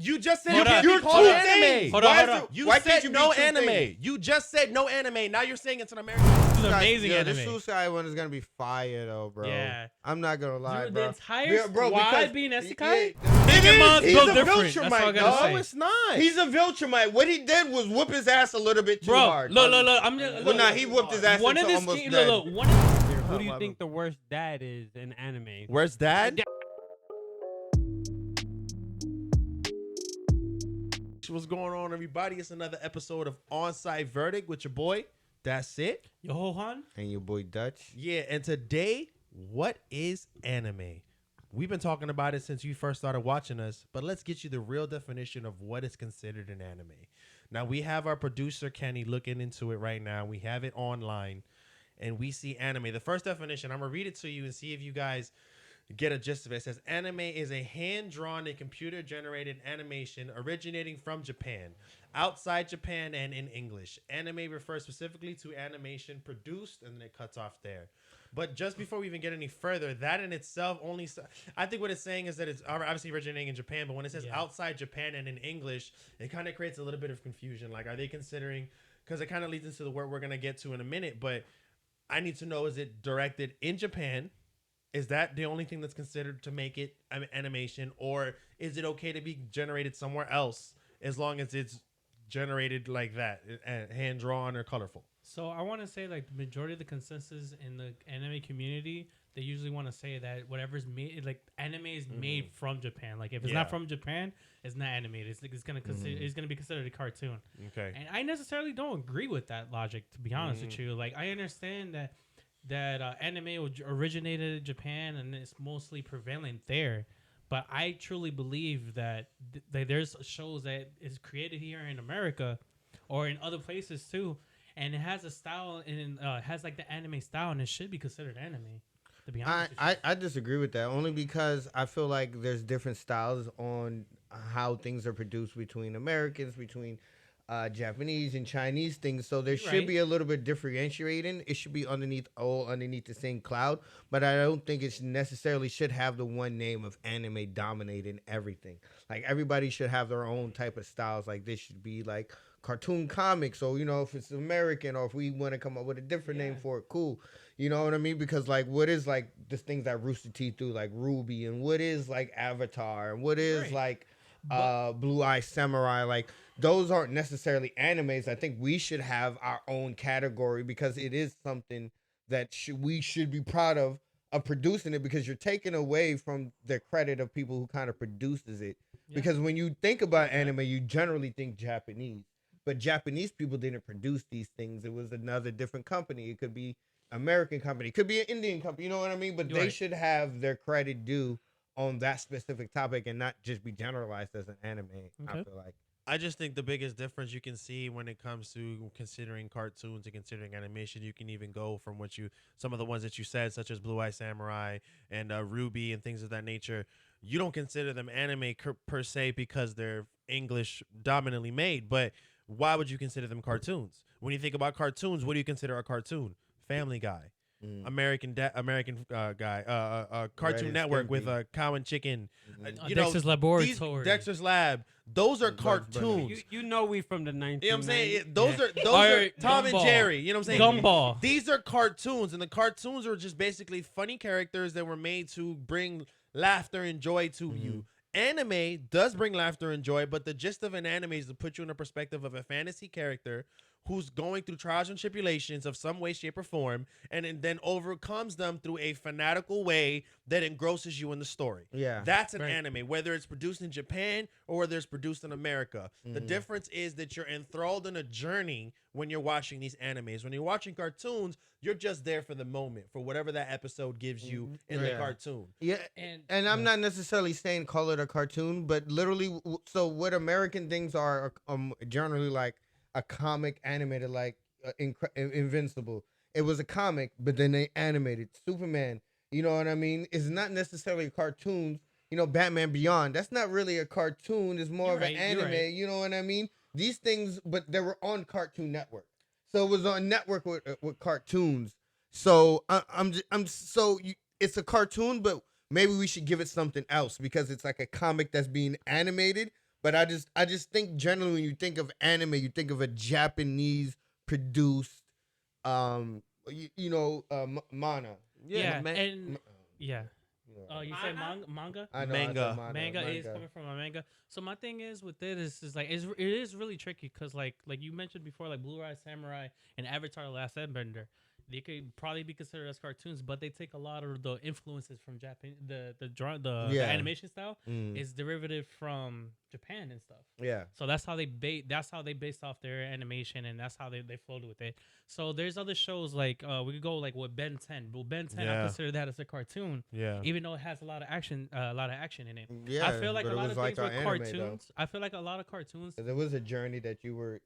You just said Hold you on. can't You're be called two anime. things. Hold on, Why hold is on. it- You why said can't you be no two anime. things? You just said no anime. Now you're saying it's an American. This is an amazing Yo, anime. this Suicide one is gonna be fire though, bro. Yeah. I'm not gonna lie, Dude, bro. the entire Yeah, bro, squad because- being yeah, isekai? Digimon's He's built a different. That's all I Viltrumite, gotta dog. say. No, it's not. He's a Viltrumite. What he did was whoop his ass a little bit too Bro, hard. look. I'm just, Well, look, nah, he whooped his ass one of until this almost game. dead. Look. One of Who do you Wow. think the worst dad is in anime? Where's Dad? What's going on, everybody? It's another episode of On-Site Verdict with your boy. That's it. Yo, Han. And your boy Dutch. Yeah, and today, what is anime? We've been talking about it since you first started watching us, but let's get you the real definition of what is considered an anime. Now, we have our producer, Kenny, looking into it right now. We have it online, and we see anime. The first definition, I'm going to read it to you and see if you guys get a gist of it. It says, anime is a hand-drawn and computer-generated animation originating from Japan, outside Japan, and in English. Anime refers specifically to animation produced, and then it cuts off there. But just before we even get any further, that in itself only... I think what it's saying is that it's obviously originating in Japan, but when it says outside Japan and in English, it kind of creates a little bit of confusion. Like, are they considering... Because it kind of leads into the word we're going to get to in a minute, but I need to know, is it directed in Japan? Is that the only thing that's considered to make it animation, or is it okay to be generated somewhere else as long as it's generated like that, hand drawn or colorful? So I want to say like the majority of the consensus in the anime community, they usually want to say that whatever's made, like anime is made from Japan. Like if it's not from Japan, it's not animated. It's gonna it's gonna be considered a cartoon. Okay. And I necessarily don't agree with that logic, to be honest with you. Like I understand that anime originated in Japan and it's mostly prevalent there. But I truly believe that there's shows that is created here in America or in other places too, and it has a style and has like the anime style, and it should be considered anime. To be honest, I disagree with that only because I feel like there's different styles on how things are produced between Americans, between Japanese and Chinese things, so there should be a little bit differentiating. It should be underneath the same cloud, but I don't think it necessarily should have the one name of anime dominating everything. Like everybody should have their own type of styles. Like this should be like cartoon comics, or if it's American, or if we want to come up with a different name for it, cool. You know what I mean? Because like what is like the things that Rooster Teeth do, like Ruby, and what is like Avatar, and what is like Blue Eye Samurai, like those aren't necessarily animes. I think we should have our own category because it is something that we should be proud of producing it, because you're taking away from the credit of people who kind of produces it. Because when you think about anime, you generally think Japanese, but Japanese people didn't produce these things. It was another different company. It could be American company, it could be an Indian company. You know what I mean? But they should have their credit due on that specific topic and not just be generalized as an anime. I feel like. I just think the biggest difference you can see when it comes to considering cartoons and considering animation, you can even go from some of the ones that you said, such as Blue Eye Samurai and Ruby and things of that nature. You don't consider them anime per se because they're English dominantly made, but why would you consider them cartoons? When you think about cartoons, what do you consider a cartoon? Family Guy. American guy, Cartoon Network with Cow and Chicken, Dexter's Laboratory, Dexter's Lab. Those are cartoons. You know we from the 1990s. You know what I'm saying? Those are Tom and Jerry. You know what I'm saying? Gumball. These are cartoons, and the cartoons are just basically funny characters that were made to bring laughter and joy to you. Anime does bring laughter and joy, but the gist of an anime is to put you in a perspective of a fantasy character who's going through trials and tribulations of some way, shape, or form, and then overcomes them through a fanatical way that engrosses you in the story. Yeah. That's an anime, whether it's produced in Japan or whether it's produced in America. The difference is that you're enthralled in a journey when you're watching these animes. When you're watching cartoons, you're just there for the moment, for whatever that episode gives you in the cartoon. Yeah, and I'm not necessarily saying call it a cartoon, but literally, so what American things are generally like a comic animated, like Invincible. It was a comic, but then they animated Superman. You know what I mean? It's not necessarily a cartoon. Batman Beyond. That's not really a cartoon. It's more of an anime. You know what I mean? These things, but they were on Cartoon Network, so it was on network with cartoons. So it's a cartoon, but maybe we should give it something else because it's like a comic that's being animated, But I just think generally when you think of anime, you think of a Japanese produced, mana. Yeah, ma- and yeah. Yeah. You say manga? I know. Manga. I said Manga is coming from a manga. So my thing is with it is like it is really tricky because like you mentioned before, like Blue Eye Samurai and Avatar: The Last Airbender, they could probably be considered as cartoons, but they take a lot of the influences from Japan. The animation style is derivative from Japan and stuff. Yeah. So that's how they based off their animation, and that's how they flowed with it. So there's other shows like we could go like with Ben 10. Well, Ben 10 I consider that as a cartoon, Yeah. even though it has a lot of action in it. Yeah. I feel like a but it lot was of things our with anime, cartoons. though. I feel like a lot of cartoons, 'Cause it was a journey that you were,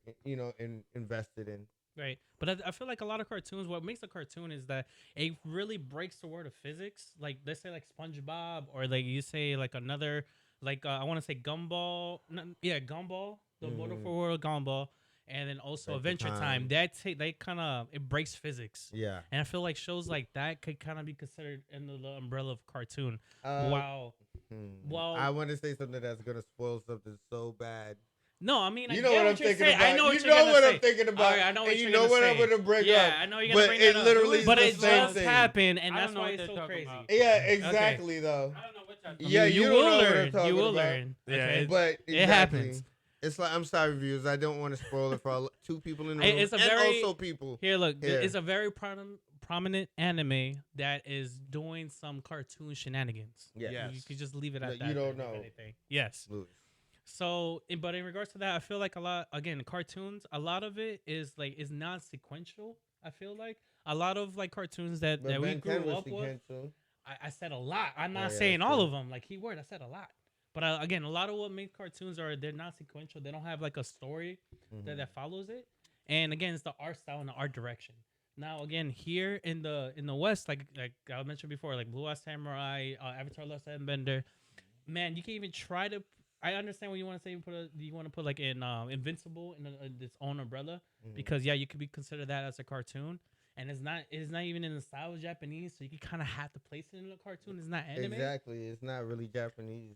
invested in. right? But I feel like a lot of cartoons. What makes a cartoon is that it really breaks the word of physics. Like let's say like SpongeBob, or like you say like another like I want to say Gumball. Gumball, the Wonderful World Gumball, and then also Adventure Time. They kind of it breaks physics. Yeah. And I feel like shows like that could kind of be considered under the umbrella of cartoon. Well, I Wow. want to say something that's gonna spoil something so bad. No, I mean, You I know get what I'm you're thinking saying. about. I know what You you're know gonna what say. I'm thinking about. All right, I know what and you're you know gonna what say. I'm gonna bring yeah, up. I know you're gonna But bring it that up. literally is But the it same just thing. happened, and I that's don't know why what it's they're so talking crazy. about. Yeah, exactly. Though. I don't know what y'all talking Yeah, about. you you don't will know what I'm learn. talking You will about. learn. Yeah, Okay? But exactly. It happens. It's like I'm sorry, viewers. I don't want to spoil it for two people in the Hey, room, it's a and very- also people. Here, look, Here. it's a very prominent anime that is doing some cartoon shenanigans. Yes. You could just leave it No, at that. you don't if know. anything. Yes. Absolutely. So, but in regards to that, I feel like a lot cartoons. A lot of it is non-sequential. I feel like a lot of like cartoons that But we Ben 10 grew was up with. sequential. I said a lot. I'm not yeah, saying that's all true. of them. Like keyword, I said a lot. But again, a lot of what make cartoons they're not sequential. They don't have like a story that follows it. And again, it's the art style and the art direction. Now, again, here in the West, like I mentioned before, like Blue Eye Samurai, Avatar: Last Airbender, man, you can even try to. I understand what you want to say. You want to put like in Invincible in its own umbrella because you could be consider that as a cartoon, and it's not even in the style of Japanese, so you can kind of have to place it in a cartoon. It's not anime. Exactly. It's not really Japanese.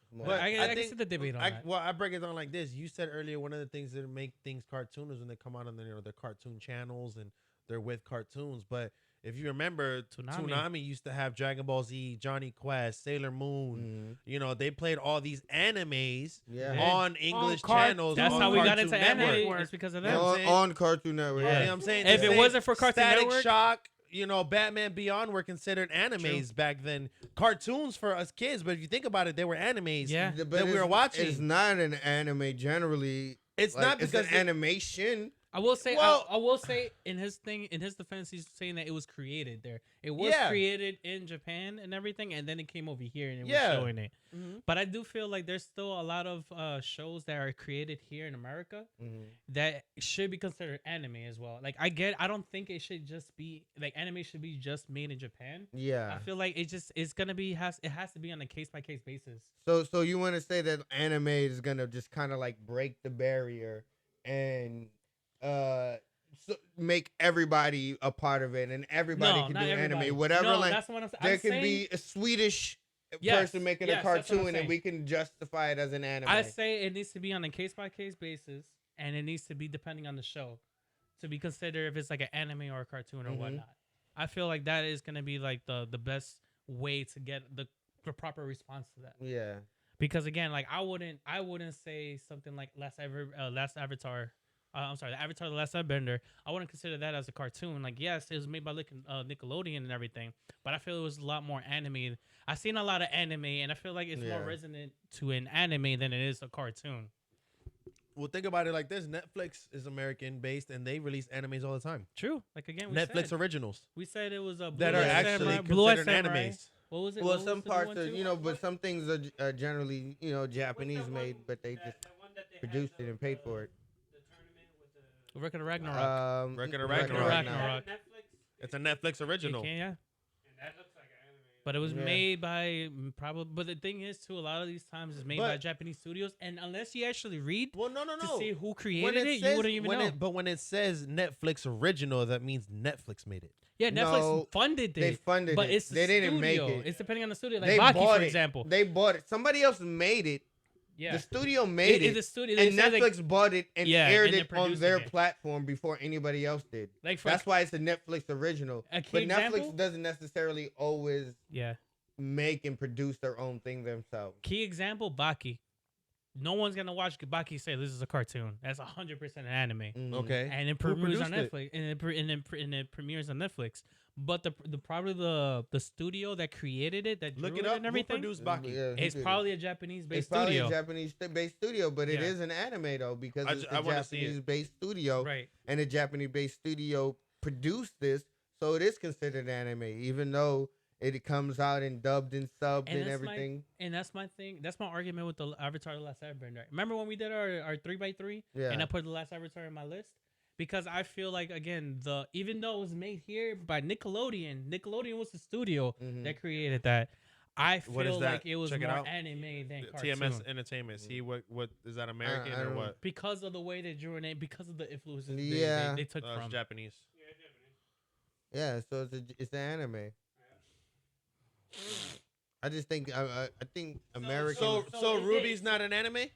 It's more- But I can think see the debate on that. Well, I break it down like this. You said earlier one of the things that make things cartoon is when they come out on their cartoon channels and they're with cartoons. But if you remember, Toonami used to have Dragon Ball Z, Johnny Quest, Sailor Moon. They played all these animes Yeah. on English Cartoon channels. That's on how we got Cartoon into Network. anime. It's because of Yeah. that. I'm saying? on Cartoon Network. You know Yeah. what I'm saying? If The it same wasn't for Cartoon Static Network- Shock, Batman Beyond were considered animes back then. Cartoons for us kids, but if you think about it, they were animes Yeah. But that we were watching. It's not an anime generally. It's not it's because an animation. I will say, Well- I will say, in his defense, he's saying that it was created there. It was created in Japan and everything, and then it came over here and it was showing it. But I do feel like there's still a lot of shows that are created here in America that should be considered anime as well. Like I don't think it should just be like anime should be just made in Japan. Yeah. I feel like it has to be on a case by case basis. So you want to say that anime is gonna just kind of like break the barrier and make everybody a part of it, and everybody No, can not do everybody. anime, whatever. No, like that's what I'm saying. there I'm can saying- be a Swedish Yes, person making yes, a that's what I'm cartoon, and saying. we can justify it as an anime. I say it needs to be on a case by case basis, and it needs to be depending on the show to be considered if it's like an anime or a cartoon or whatnot. I feel like that is gonna be like the best way to get the proper response to that. Yeah. Because again, like I wouldn't say something like Last Avatar. I'm sorry, the Avatar: The Last Airbender. I wouldn't consider that as a cartoon. Like, yes, it was made by Nickelodeon and everything, but I feel it was a lot more anime. I've seen a lot of anime, and I feel like it's more resonant to an anime than it is a cartoon. Well, think about it like this: Netflix is American based, and they release animes all the time. True. Like again, we Netflix said, originals we said it was a that are actually considered animes. What was it? Well, What some was the parts one are, too? but some things are generally, Japanese made, but they just produced it and paid for it. Record of Ragnarok. Record of Ragnarok. It's a Netflix original. Yeah. But it was made by probably. But the thing is, too, a lot of these times it's made by Japanese studios, and unless you actually read Well, no. to see who created it, you wouldn't even know. But when it says Netflix original, that means Netflix made it. Yeah, Netflix funded it. They funded but it. it's the They didn't make studio. it. It's depending on the studio. Like They Baki, bought for it. example. They bought it. Somebody else made it, Yeah. The studio made it, The studio, and they said, like, Netflix bought it and Yeah, aired and they're it on producing their it. platform before anybody else did. like for That's why it's a Netflix original. a key But example. Netflix doesn't necessarily always Yeah. make and produce their own thing themselves. Key example, Baki. No one's gonna watch Baki say this is a cartoon. That's 100% an anime. Mhm. Okay. And it Who premieres on produced it? Netflix, and it premieres on Netflix. But the probably the studio that created it, that Look drew it up. and Who everything, produced Baki? Yeah, it's probably a Japanese-based It's probably studio. a Japanese-based studio, but it Yeah. is an anime though because it's I a wanna see it. Japanese-based studio, Right. and a Japanese-based studio produced this, so it is considered anime, even though it comes out and dubbed and subbed and that's everything. And that's my thing. That's my argument with the Avatar: The Last Airbender. Remember when we did our 3x3? Yeah. And I put The Last Avatar in my list? Because I feel like, again, even though it was made here by Nickelodeon was the studio Mhm. that created that. I What is feel that? like it was Check it more out. anime than cartoon. TMS Entertainment. See what is that American I or don't- what? Because of the way they drew it, because of the influences Yeah. they took It's from. Japanese. Yeah, so it's an anime. I just think I think American. So is Ruby's it- not an anime?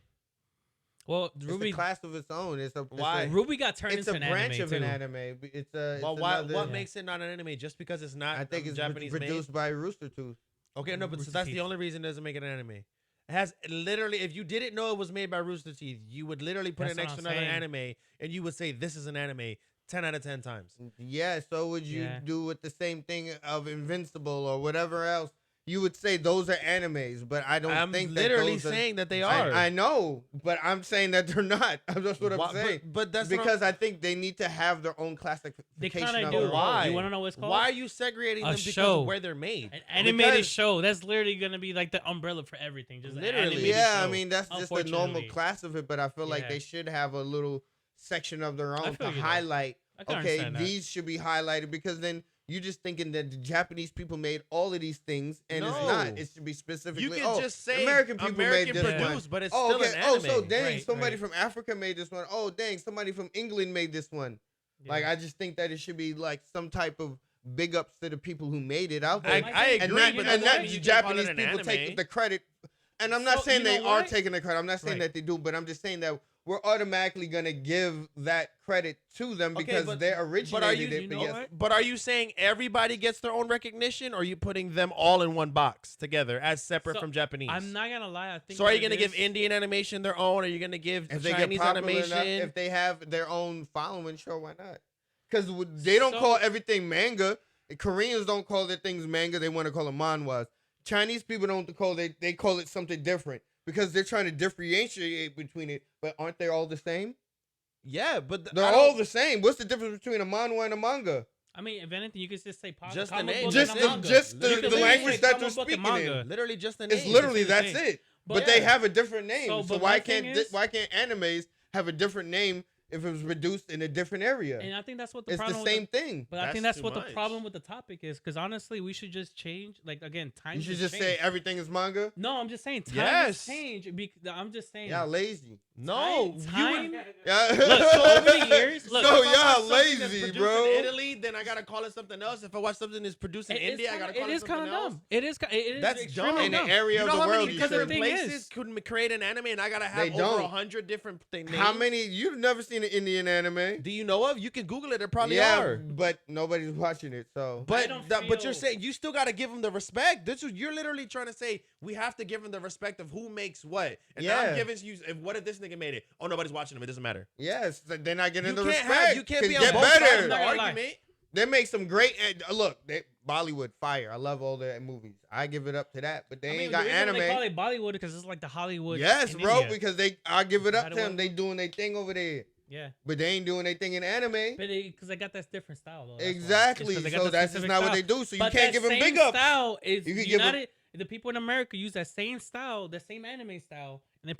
Well, it's Ruby a class of its own. Why? Ruby got turned It's into a an branch anime of too. an anime. It's a. Well, it's why? another- What Yeah. makes it not an anime? Just because it's not I think it's Japanese produced made? by Rooster Tooth. Okay, no, but Rooster that's Teeth. the only reason it doesn't make it an anime. It has literally. If you didn't know it was made by Rooster Teeth, you would literally put That's it what next to I'm another saying. anime, and you would say this is an anime 10 out of 10 times. Yeah, so would you Yeah. do with the same thing of Invincible or whatever else? You would say those are animes, but I don't I'm think literally that those saying that they are. are. I know, but I'm saying that they're not. That's what I'm Why- saying. But that's what I'm- Because I think they need to have their own classification. They kind of of do. their own. Why? You want to know what it's called? Why are you segregating A them because show. of where they're made? An animated Because- show. That's literally gonna be like the umbrella for everything. Just an Literally. animated Yeah, I show, mean that's just the normal unfortunately. class of it, but I feel like Yeah. they should have a little section of their own feel to you, though. highlight. I can Okay, understand that. these should be highlighted because then you're just thinking that the Japanese people made all of these things, and it's No. not. It should be specifically. You can oh, just say American people made this produced, one. but it's Oh, still okay. an Oh, anime. so dang, Right, somebody right. from Africa made this one. Oh, dang, somebody from England made this one. Yeah. Like, I just think that it should be like some type of big ups to the people who made it out I, there. I and agree, not, but and that's not why you Japanese can't call it people an take anime. the credit. And I'm not So, saying you they know are what? taking the credit. I'm not saying Right. that they do, but I'm just saying that we're automatically gonna give that credit to them Okay, because but- they But are originated you, it. you But know yes, what? but are you saying everybody gets their own recognition, or are you putting them all in one box together as separate So, from Japanese? I'm not gonna lie. I think. So are you what gonna it give is- Indian animation their own? Or are you gonna give if they Chinese get popular animation? enough, if they have their own following, sure, why not? Because they don't So- call everything manga. The Koreans don't call their things manga. They want to call them manhwas. Chinese people don't call they call it something different because they're trying to differentiate between it. But aren't they all the same? Yeah, but They're all the same. What's the difference between a manhwa and a manga? I mean, if anything, you could just say Just the comic name, book Just and the manga. just the, You could the literally language say that they're comic book and speaking manga. in. literally just the name. It's literally the same that's thing. it. But But they yeah. have a different name. So, So, but why my thing can't is- why can't animes have a different name if it was produced in a different area? And I think that's what the It's the problem. with same thing. But I think That's that's too what the much. problem with the topic is, because honestly, we should just change. Like again, You times. should has just say changed. everything is manga. No, I'm just saying times Yes. change. I'm just saying. Y'all lazy. No, time. Yeah. Look, so over the years, look, so If I watch y'all something that's lazy, produced bro. In Italy, then I gotta call it something else. If I watch something that's produced in India, I gotta call it is something kind of else. dumb. It is. It is That's extremely In dumb. the dumb. area You of know the how world, many you because the different should. thing places is- could create an anime, and I gotta have They over don't. 100 different things. How many? You've never seen an Indian anime? Do you know of? You can Google it. There probably Yeah, are. but nobody's watching it. So But don't but you're feel- saying you still gotta give them the respect. This is you're literally trying to say we have to give them the respect of who makes what. And now Yeah. I'm giving you. What if this nigga made it? Oh, nobody's watching them. It doesn't matter. yes, they're not getting the You can't respect. you can't 'Cause be on get both sides of better. the Not gonna lie. argument. They make some great. Look, Bollywood fire. I love all their movies. I give it up to that. But they I mean, ain't the got reason anime. They call it Bollywood because it's like the Hollywood. Yes, in bro. India. Because I give it up Is to that them. what- They doing their thing over there. Yeah, But they ain't doing their thing in anime. but because they got that different style though. that's why. Exactly. It's 'cause they got So that that's just specific not what style. they do. So you But can't that give them same big ups. Style is You could give 'em- United. The people in America use that same style, the same anime style, and they're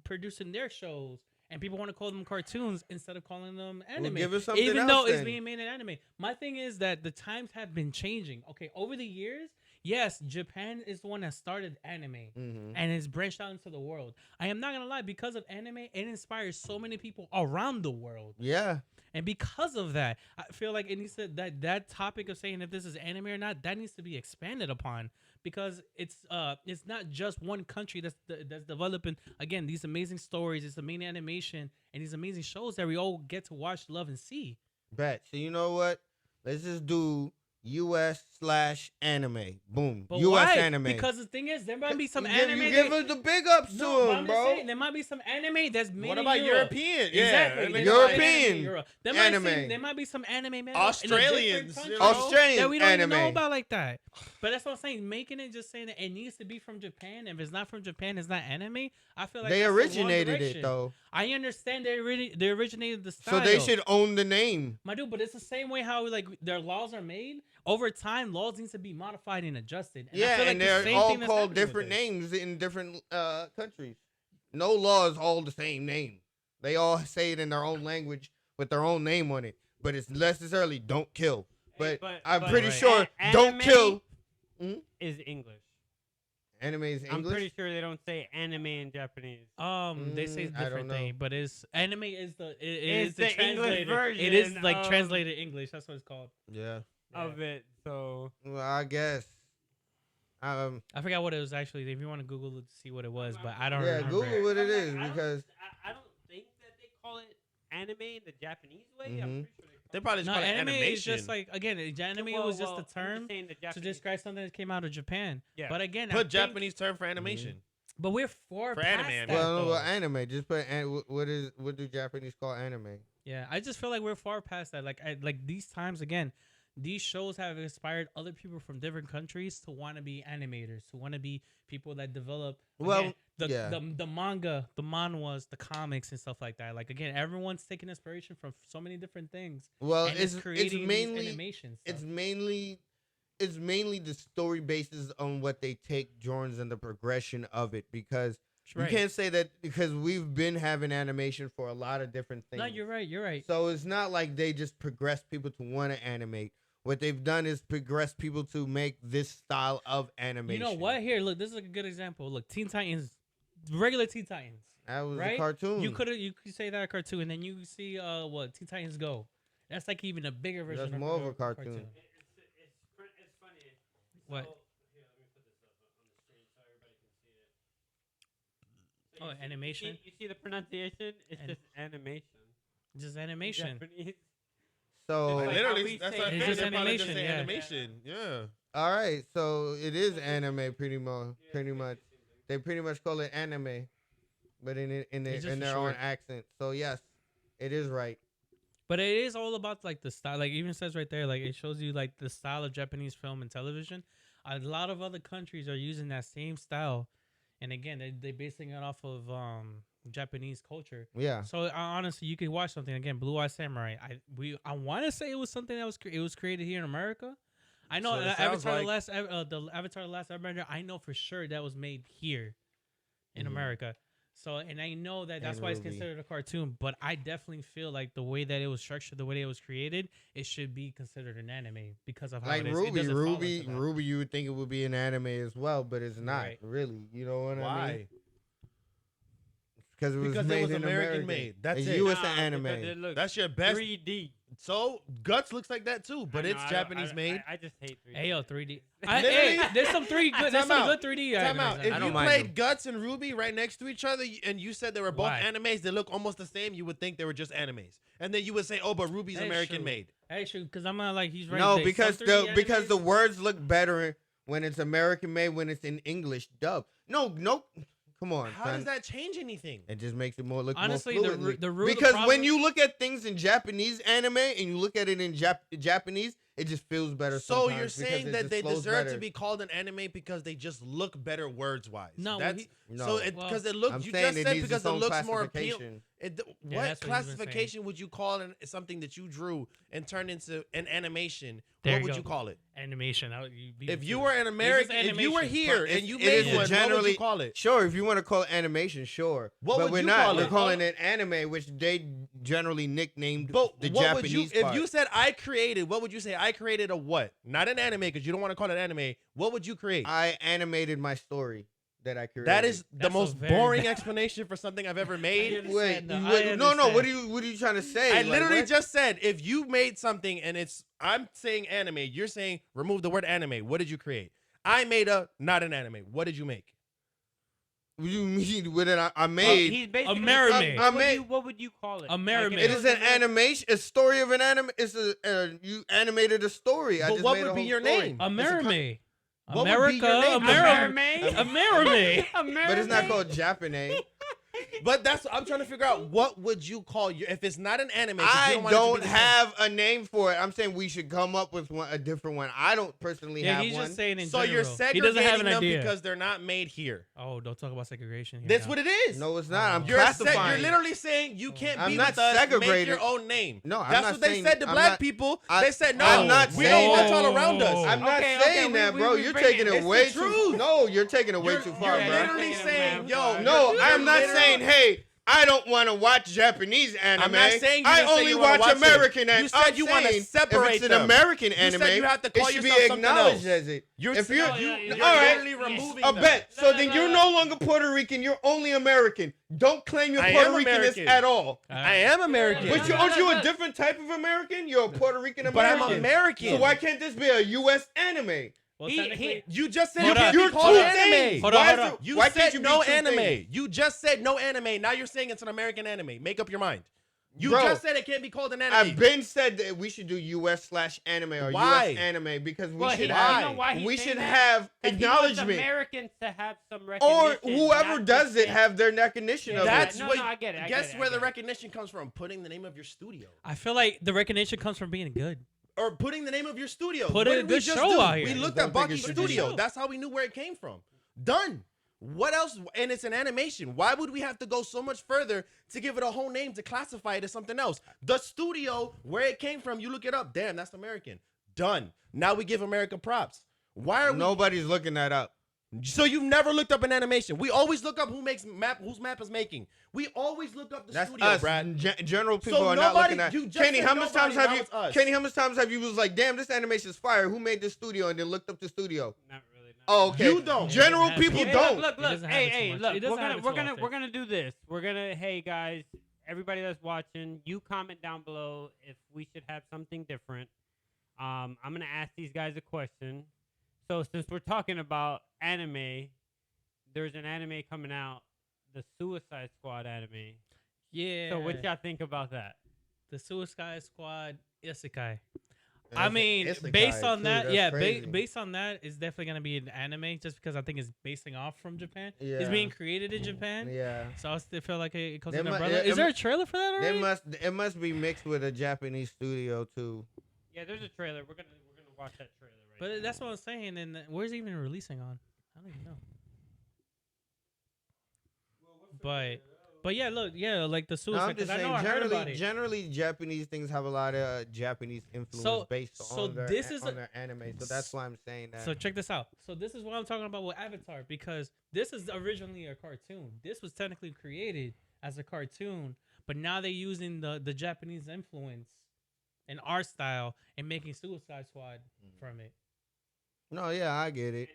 producing their shows. And people want to call them cartoons instead of calling them anime. give it something Even else though it's then. being made in anime. My thing is that the times have been changing. Okay, over the years, yes, Japan is the one that started anime Mhm. and it's branched out into the world. I am not gonna lie, because of anime, it inspires so many people around the world. Yeah. And because of that, I feel like it needs to that topic of saying if this is anime or not, that needs to be expanded upon because it's not just one country that's developing again these amazing stories, this amazing animation, and these amazing shows that we all get to watch, love, and see. Bet. So you know what? Let's just do US/anime. Boom. But US why? anime. Because the thing is, there might be some you anime. Give, you give us the big ups No, to but him, I'm just bro. saying, there might be some anime that's made What in about Europe. European? Yeah, Exactly. and There then might like be European in Europe. anime. There might be some anime made in a Australians, different you country know? Australian that we don't even know anime. about like that. But that's what I'm saying. Making it just saying that it needs to be from Japan. If it's not from Japan, it's not anime. I feel like They that's the wrong originated it direction. though. I understand they originated the style. So they should own the name. My dude, but it's the same way how like their laws are made. Over time, laws need to be modified and adjusted. And I Yeah, feel like and the they're same all thing that's called happening with different this. names in different countries. No law is all the same name. They all say it in their own language with their own name on it, but it's necessarily don't kill. But, I'm pretty Right. sure don't anime kill. is English. Anime is English. I'm pretty sure they don't say anime in Japanese. They say it's I don't different know. thing, but it's anime is the It's is the English translated. It is version like of- translated English. That's what it's called. Yeah. Of it, so Well, I guess. I forgot what it was actually. If you want to Google it to see what it was, but I don't Yeah, remember. Google what it is I don't- because I don't think that they call it anime in the Japanese way. Mhm. I'm pretty sure They probably just No, call it anime animation. is just like again, anime was just a term to describe something that came out of Japan. Yeah. But again, I Put think- Japanese term for animation. But we're far For past anime, I mean. that, well, no, though. well, anime. Just put what do Japanese call anime? Yeah, I just feel like we're far past that. Like these times again, these shows have inspired other people from different countries to want to be animators, to want to be people that develop. Well, again, yeah. the manga, the manhwas, the comics, and stuff like that. Like again, everyone's taking inspiration from so many different things. Well, and it's creating these mainly animations. it's mainly the story bases on what they take Jordan's and the progression of it because you can't say that because we've been having animation for a lot of different things. No, you're right. You're right. So it's not like they just progress people to want to animate. What they've done is progress people to make this style of animation. You know what? Here, look. This is a good example. Look, Teen Titans, regular Teen Titans. That was right? a cartoon. You could say that a cartoon, and then you see what Teen Titans Go. That's like even a bigger version. That's more of a cartoon. It's funny. What? So, here, let me put this up on the screen so everybody can see it. So Oh, you see- animation? You see the pronunciation? It's just animation. Just animation. Japanese. So Like, Literally, we that's say- what I It's figured. just They probably just animation, say yeah. animation. Yeah. all right, so it is anime pretty much. They pretty much call it anime, but It's just in for their own short. accent. So yes, it is right. But it is all about like the style. Like even says right there, like it shows you like the style of Japanese film and television. A lot of other countries are using that same style, and again, they basing it off of Japanese culture. Yeah. So honestly, you could watch something again, Blue Eye Samurai. I want to say it was something that was created here in America. I know So it sounds Avatar like- the Avatar: The Last Airbender. I know for sure that was made here in Mhm. America. So and I know that that's And why it's Ruby. considered a cartoon. But I definitely feel like the way that it was structured, the way that it was created, it should be considered an anime because of how Like it is. It Ruby, doesn't fall Ruby, into that. Ruby, you would think it would be an anime as well, but it's not Right. really. You know what I mean? Why? Because it was Because made it was in American America. made. That's It's it. U.S. Nah, anime. because it looks That's your best. 3D. So Guts looks like that too, but I know, it's I don't- Japanese I- made. I just hate 3D. Hey yo, 3D. Literally- Hey, there's some there's Time some out. good 3D. Time animes out. out If there. don't you mind played them. Guts and Ruby right next to each other, and you said they were both Why? animes, they look almost the same. You would think they were just animes, and then you would say, "Oh, but Ruby's That is American true. made." Hey, shoot, because I'm not like he's right. No, there. because Some the 3D because the animes- words look better when it's American made when it's in English dub. No, come on, How son. does that change anything? It just makes it look Honestly, more the fluidly. root of the because problem- when you look at things in Japanese anime and you look at it in Japanese, it just feels better. So sometimes you're because saying it that just they flows deserve better. to be called an anime because they just look better words wise? No, well, that's No. so it Well, because it looks. I'm You saying just it said needs because its it own looks more appealing. classification. What that's what he's been saying. classification would you call something that you drew and turned into an animation? There What you would go. you call it? animation. If you were an American, if you were animation. here and you It made is one, what would generally- you call it? Sure, if you want to call it animation, sure. What but would we're you not. call We're it? calling it anime, which they generally nicknamed But the what Japanese would you, part. if you said I created? What would you say I I created a what? Not an anime because you don't want to call it anime. What would you create? I animated my story that I created. That is the That's a most very boring bad- explanation for something I've ever I made. understand Wait, that. wait, I no. What understand. are you trying to say? I Like, literally what? just said if you made something and I'm saying anime, you're saying remove the word anime. What did you create? I made not an anime. What did you make? What do you mean with it? I made. He's basically Mermaid. What would you call it? A mermaid. It is an animation, a story of an anime. It's you animated a story. I But just what made would a be whole your story. name? A mermaid. What would be your name? A mermaid? A mermaid. A But it's not mermaid? called Japanese. But that's I'm trying to figure out what would you call your if it's not an anime. 'cause you I want it to be don't the same. have a name for it. I'm saying we should come up with a different one. I don't personally Yeah, have he's one. just saying in So general. you're He segregating doesn't have an them idea. because they're not made here. Oh, don't talk about segregation here. That's now. what it is. No, it's not. I'm You're classifying. you're literally saying you can't I'm be not with us. Make segregated. your own name. No, I'm that's not what they saying- said to I'm black not- people. I- They said no. I'm not we don't want saying- y'all around us. I'm not Okay, saying okay, that, we bro. You're bring it. taking it It's the way truth. too. No, you're taking it way You're, too far, you're bro. literally Bro. saying, yo, No, you're I'm not literally- saying, hey, I don't want to watch Japanese anime. I'm not saying you I didn't say only you wanna watch watch it. American anime. You said you wanna separate If it's an them. American You anime, said you have to call it should be yourself something acknowledged else. as it. You're If you're, you're all right, literally removing a them. bet. No, So no, then no, you're no. no longer Puerto Rican. You're only American. Don't claim you're I Puerto am Rican American. at all. I am American. But No, aren't you a no. different type of American? You're a Puerto Rican But I'm American. American. So why can't this be a U.S. anime? Well, He- technically, You just said Hold you up. can't You're be called two anime. things. Hold on, Why hold is on. it- You why said can't you be no two anime. things? You just said no anime. Now you're saying it's an American anime. Make up your mind. You Bro, just said it can't be called an anime. I've been said that we should do U.S./anime or Why? U.S. anime because we Well, should you have know why he's we saying should that? have 'Cause he wants acknowledgement, Americans to have some or recognition. whoever not does just it have their recognition Yeah, of That's it. no, what. no, I get it, I guess get it, where I the get it. recognition comes from? Putting the name of your studio I feel like the recognition comes from being good. or putting the name of your studio. Put What a did we good just show do? out here. We I looked don't at think it Bucky's should be studio. show. That's how we knew where it came from. Done. What else? And it's an animation. Why would we have to go so much further to give it a whole name to classify it as something else? The studio, where it came from, you look it up. Damn, that's American. Done. Now we give America props. Why are we? Nobody's looking that up. So you've never looked up an animation. We always look up whose map is making. We always look up the That's studio, us. Brad. General people So are not nobody- looking at. you just Kenny, said how much times nobody, have now you? it's us. Kenny, how much times have you was like, damn, this animation's fire. Who made this studio? And then looked up the studio. Not really. Not Oh, okay. You don't. General He doesn't people have Hey, to. don't. Look, He look, doesn't hey, have it too hey, much. look. He doesn't have it too often. We're gonna do this. We're gonna, hey guys, everybody that's watching, you comment down below if we should have something different. I'm gonna ask these guys a question. So since we're talking about anime, there's an anime coming out, the Suicide Squad anime. Yeah. So what y'all think about that? The Suicide Squad Isekai. That's I mean, isekai, based on too. that, That's yeah, crazy. based on that, it's definitely gonna be an anime, just because I think it's basing off from Japan. Yeah. It's being created in Japan, Yeah. so I still feel like it comes They in mu- umbrella. it- Is it there mu- a trailer for that already? It must be mixed with a Japanese studio too. Yeah, there's a trailer. We're gonna watch that trailer right now. But that's what I was saying. And where's it even releasing on? I don't even know. But yeah, look, yeah, like the No, Suicide. I'm just 'cause I know saying. I heard about it. Generally, Japanese things have a lot of Japanese influence So- based so on their this is on a- their anime. So that's why I'm saying that. So check this out. So this is what I'm talking about with Avatar, because this is originally a cartoon. This was technically created as a cartoon, but now they're using the Japanese influence and art style and making Suicide Squad from it. No, yeah, I get it.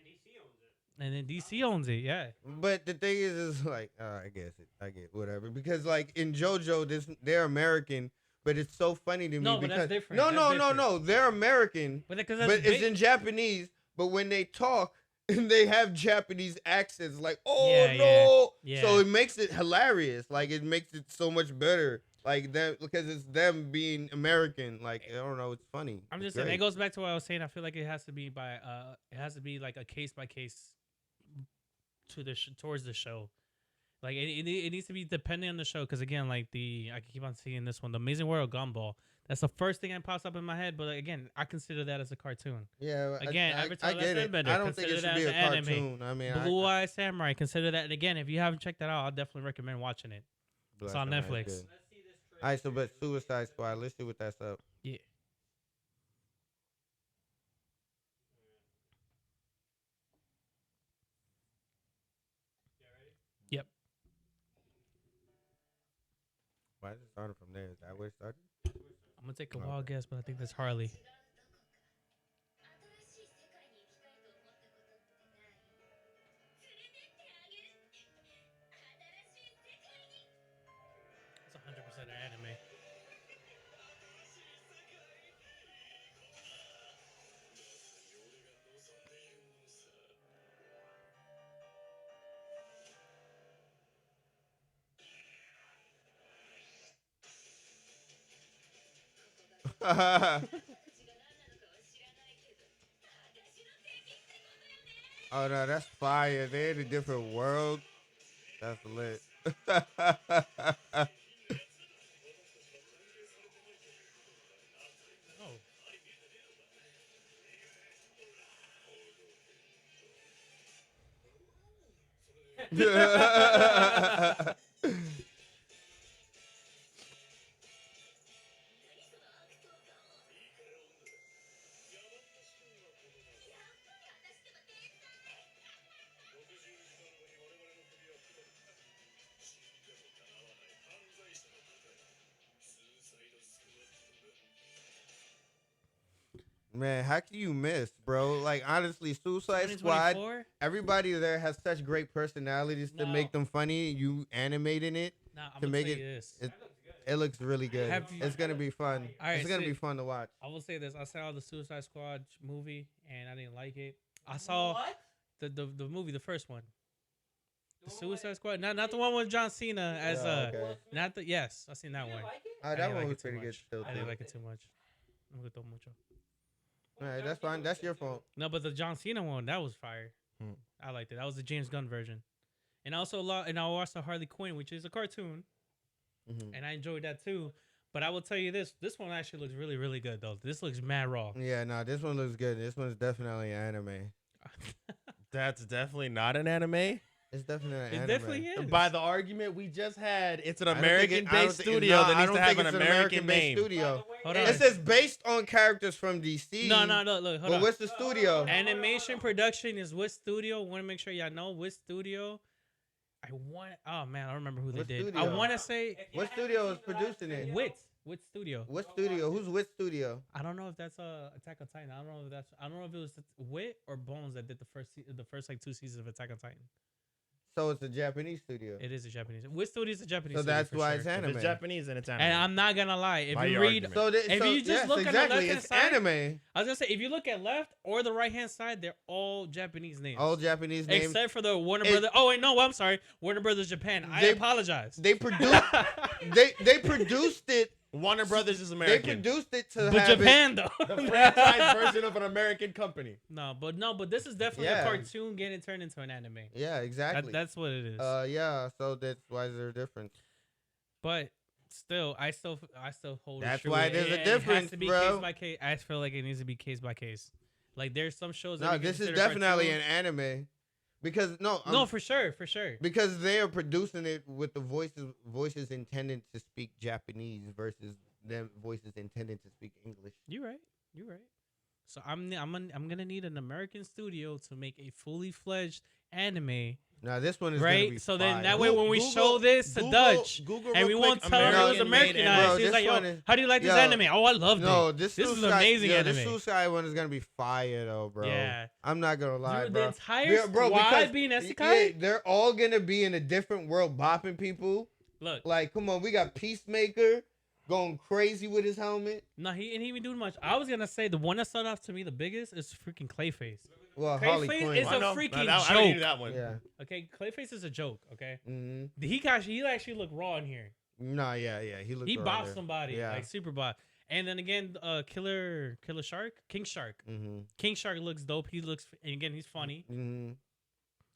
And then DC owns it, yeah. But the thing is like, I get whatever. Because like in JoJo, they're American, but it's so funny to me No, but because that's different. no, That's no, different. no, they're American, But because but it's in Japanese. But when they talk, and they have Japanese accents, like, oh Yeah, no, yeah. so it makes it hilarious. Like it makes it so much better. Like that because it's them being American. Like I don't know, it's funny. I'm It's just saying great. it goes back to what I was saying. I feel like it has to be like a case by case to towards the show. Like it needs to be depending on the show, because again, like I keep on seeing this one, The Amazing World of Gumball. That's the first thing that pops up in my head. But again, I consider that as a cartoon. Yeah, Again, I Avatar, get Last it. Airbender, I don't think it consider should be that a as an anime. cartoon. I mean, Blue Eye Samurai, consider that. And again, if you haven't checked that out, I'll definitely recommend watching it. It's on Netflix. All right, so but Suicide Squad. Let's see what that's up. Yeah. Yep. Why is it starting from there? Is that where it started? I'm gonna take a wild guess, but I think that's Harley. that are anime. Oh no, that's fire. They're in a different world. That's lit. Oh, Man, how can you miss, bro? Like honestly, Suicide Squad. 2024? Everybody there has such great personalities to No. make them funny. You animating it Nah, I'm to gonna make tell it. you this. It looks really good. Have you- It's gonna be fun. All right, It's gonna see- be fun to watch. I will say this. I saw the Suicide Squad movie and I didn't like it. I saw the movie, the first one. The Suicide Squad. Not the one with John Cena as Yeah, okay. not the yes, I seen that one. I That didn't one like was it too pretty good much. still I didn't too. like it too much. No me gustó mucho. All right, that's fine. That's your fault. No, but the John Cena one, that was fire. Hmm. I liked it. That was the James Gunn version. And also and I watched the Harley Quinn, which is a cartoon, Mhm. and I enjoyed that too. But I will tell you this one actually looks really, really good though. This looks mad raw. Yeah, no, this one looks good. This one's definitely anime. That's definitely not an anime. It's definitely an It anime. definitely is. By the argument we just had, it's an I don't think American it- I don't based think- studio no, that I needs don't to have think an it's American name. studio. Hold on. It says based on characters from DC. No, look, hold But on. what's the studio? Animation production is what studio? Want to make sure y'all know what studio. Oh man, I don't remember who they What did. I studio? want to say What studio is producing it? Wit studio. What studio? Who's Wit Studio? I don't know if that's Attack on Titan. I don't know if it was Wit or Bones that did the first like 2 seasons of Attack on Titan. So it's a Japanese studio. It is a Japanese. Wit studio is a Japanese. So studio that's for why sure. it's If anime. it's Japanese and it's anime. And I'm not gonna lie. If By you your read, argument. if you just yes, look on the exactly, left-hand it's side- anime. I was gonna say if you look at left or the right hand side, they're all Japanese names. All Japanese names. Except for the Warner It- Brothers. Oh wait, no, I'm sorry. Warner Brothers Japan. I They- apologize. They produced. they produced it. Warner Brothers is They American. produced it to But have Japan though. The franchise version of an American company. No, but this is definitely Yeah. a cartoon getting turned into an anime. Yeah, exactly. That's what it is. Yeah. So that's why there's a difference. But still, I still hold. it That's true. why there's a It has difference, to be bro. case by case. I feel like it needs to be case by case. Like there's some shows. That No, we this is consider definitely cartoons. an anime, because no, No, for sure. because they are producing it with the voices intended to speak Japanese versus them voices intended to speak English. You're right. So I'm gonna need an American studio to make a fully fledged anime, Now this one is gonna be right? So then fire. that way when we show this to Dutch, Google and real we won't quick, tell him it was American made Americanized. Bro, He's this like, yo, one is- how do you like this yo, anime? Oh, I loved No, it. this is Suicide- amazing yo, anime. This Suicide one is gonna be fire though, bro. Yeah. I'm not gonna lie, Dude, bro. the entire Yeah, bro, squad because- being Yeah, isekai? they're all gonna be in a different world, bopping people. Look, Like, come on, we got Peacemaker going crazy with his helmet. no, he ain't doing much. I was gonna say the one that stood off to me the biggest is freaking Clayface. Well, Clayface Harley Quinn. is I a know. freaking I already knew joke. that one. Yeah. Okay, Clayface is a joke. Okay, Mm-hmm. he actually looked raw in here. Nah, yeah. He looked. He around bopped there. somebody, Yeah. like super bop. And then again, Killer Shark, King Shark. Mm-hmm. King Shark looks dope. He looks, and again, he's funny. Mm-hmm.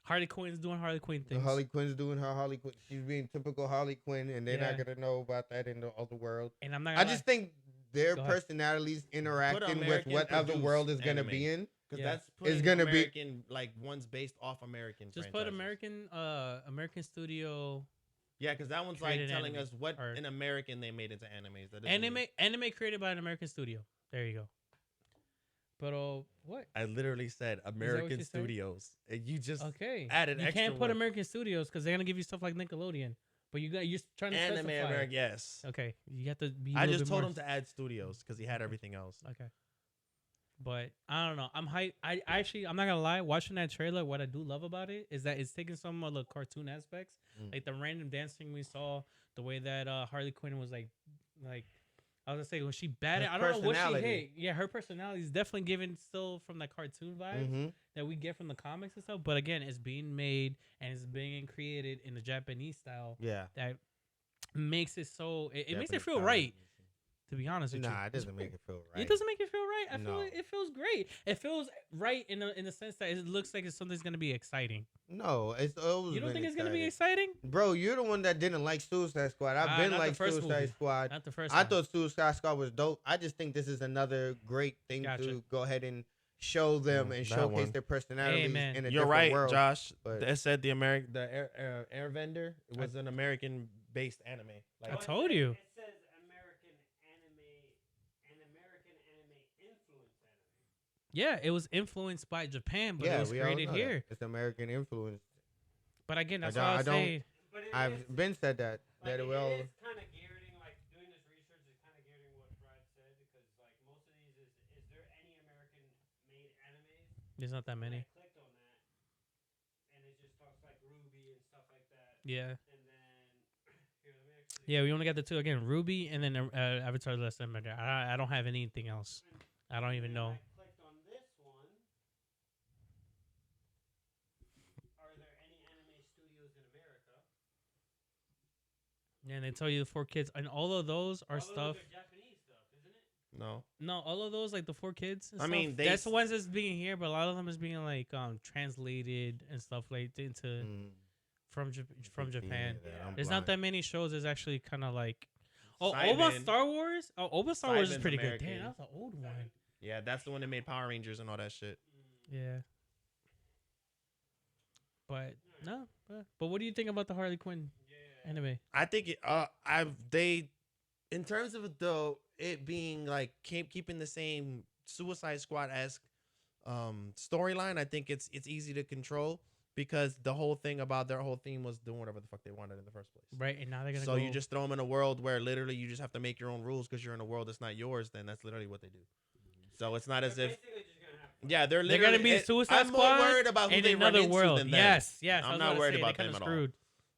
Harley Quinn's doing Harley Quinn things. Harley Quinn's doing her Harley Quinn. She's being typical Harley Quinn, and they're not Yeah. gonna know about that in the other world. And I'm not. I Gonna just think their Go ahead. personalities interacting with American whatever produced world is gonna anime. be in. Because Yeah. that's putting gonna be- American, like ones based off American. just put franchises. American studio Yeah, because that one's like created telling anime, us what or- an American they made into animes. That doesn't mean- anime created by an American studio. There you go. But what? I literally said what American you said? studios. And you just Okay. added You extra can't put work. American studios because they're gonna give you stuff like Nickelodeon. But you're trying to anime specify. American. Yes. Okay, you have to be. I just told him to add studios because he had everything else. Okay. But I don't know. I'm hype. I'm not gonna lie. Watching that trailer, what I do love about it is that it's taking some of the cartoon aspects, like the random dancing we saw, the way that Harley Quinn was like I was gonna say when she batted. Her I don't know what she personality. hit. Yeah, her personality is definitely given still from that cartoon vibes that we get from the comics and stuff. But again, it's being made and it's being created in the Japanese style. Yeah. That makes it so. It makes it Japanese feel style. right. To be honest with you, Nah, it doesn't make it feel right. It doesn't make it feel right. I feel No. like it feels great. It feels right in the sense that it looks like it's something's gonna be exciting. No, it's always You don't been think it's gonna be exciting. exciting? Bro, you're the one that didn't like Suicide Squad. I've been not the like first Suicide movie. Squad. Not the first. I one. thought Suicide Squad was dope. I just think this is another great thing Gotcha. to go ahead and show them and that showcase one. their personalities Amen. in a You're different right, world. Josh. but- It said the Air Vendor was an American based anime. I told you. It says American anime influence anime. Yeah, it was influenced by Japan, but it Yeah, was we all created know here. that. It's American influence. But again, that's I all I don't- say. But it I've is, been said that like, it will. it is kind of gearing, like doing this research is kind of gearing what Brad said because like most of these is there any American made animes? There's not that And many. I clicked on that, and it just talks like Ruby and stuff like that. Yeah. And then here, let me actually. Yeah, we only got the two again, Ruby and then Avatar: The Last Airbender. I don't have anything else. I don't even know. I clicked on this one. Are there any anime studios in America? Yeah, and they tell you the 4 kids, and all of those are All of stuff. those are Japanese stuff, isn't it? No. No, all of those like the 4 kids. And I mean, stuff, that's the ones that's being here, but a lot of them is being like translated and stuff like into from Japan. There's not that many shows. There's actually kind of like Oba Simon. Star Wars. Oh, Oba Star Wars is Simon's pretty good. American. Damn, that was an old one. Yeah, that's the one that made Power Rangers and all that shit. Yeah. But no, but what do you think about the Harley Quinn anime? I think in terms of it being like keeping the same Suicide Squad esque storyline, I think it's easy to control because the whole thing about their whole theme was doing whatever the fuck they wanted in the first place. Right, and now they're gonna So go, you just throw them in a world where literally you just have to make your own rules because you're in a world that's not yours. Then that's literally what they do. So it's not as if they're they're gonna be literally- Suicide I'm Squad more worried about who in they run another into world. than them. Yes, I I'm was not about to worried say, about they them kinda at all. screwed.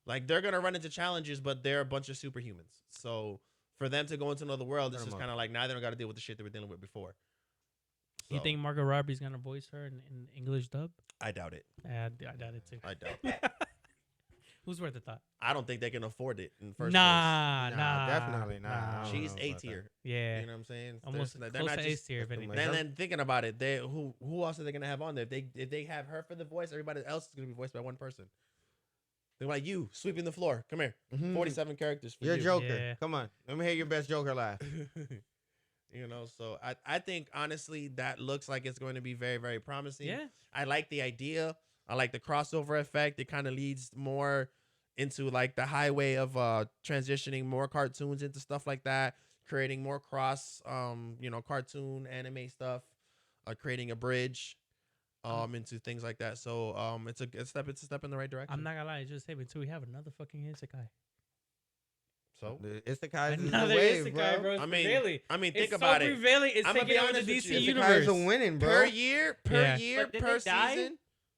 Like they're gonna run into challenges, but they're a bunch of superhumans. So for them to go into another world, it's just kind of like now they don't got to deal with the shit they were dealing with before. You So, think Margot Robbie's gonna voice her in English dub? I doubt it. I doubt it too. I doubt it. Who's worth a thought? I don't think they can afford it in the first Nah, definitely not. I place. don't She's know A about tier. Yeah, You know what I'm saying? almost They're close not to just. A tier if that's anything. too much. Then thinking about it, who else are they gonna have on there? If they have her for the voice, everybody else is gonna be voiced by one person. They're like you sweeping the floor. Come here, Mhm. 47 characters for You're you. Joker. Yeah. Come on, let me hear your best Joker laugh. You know, so I think honestly that looks like it's going to be very, very promising. Yeah, I like the idea. I like the crossover effect. It kind of leads more into like the highway of transitioning more cartoons into stuff like that, creating more cross cartoon anime stuff, creating a bridge into things like that. So it's a step in the right direction. I'm not gonna lie. Just say until we have another fucking isekai. So It's the guys in the Another wave, isekai, bro. It's I mean, prevailing. think It's about so it. prevailing. It's I'ma taking be over the honest with DC you. The universe. guys are winning, bro. Per year, Yeah. But did per they die? season.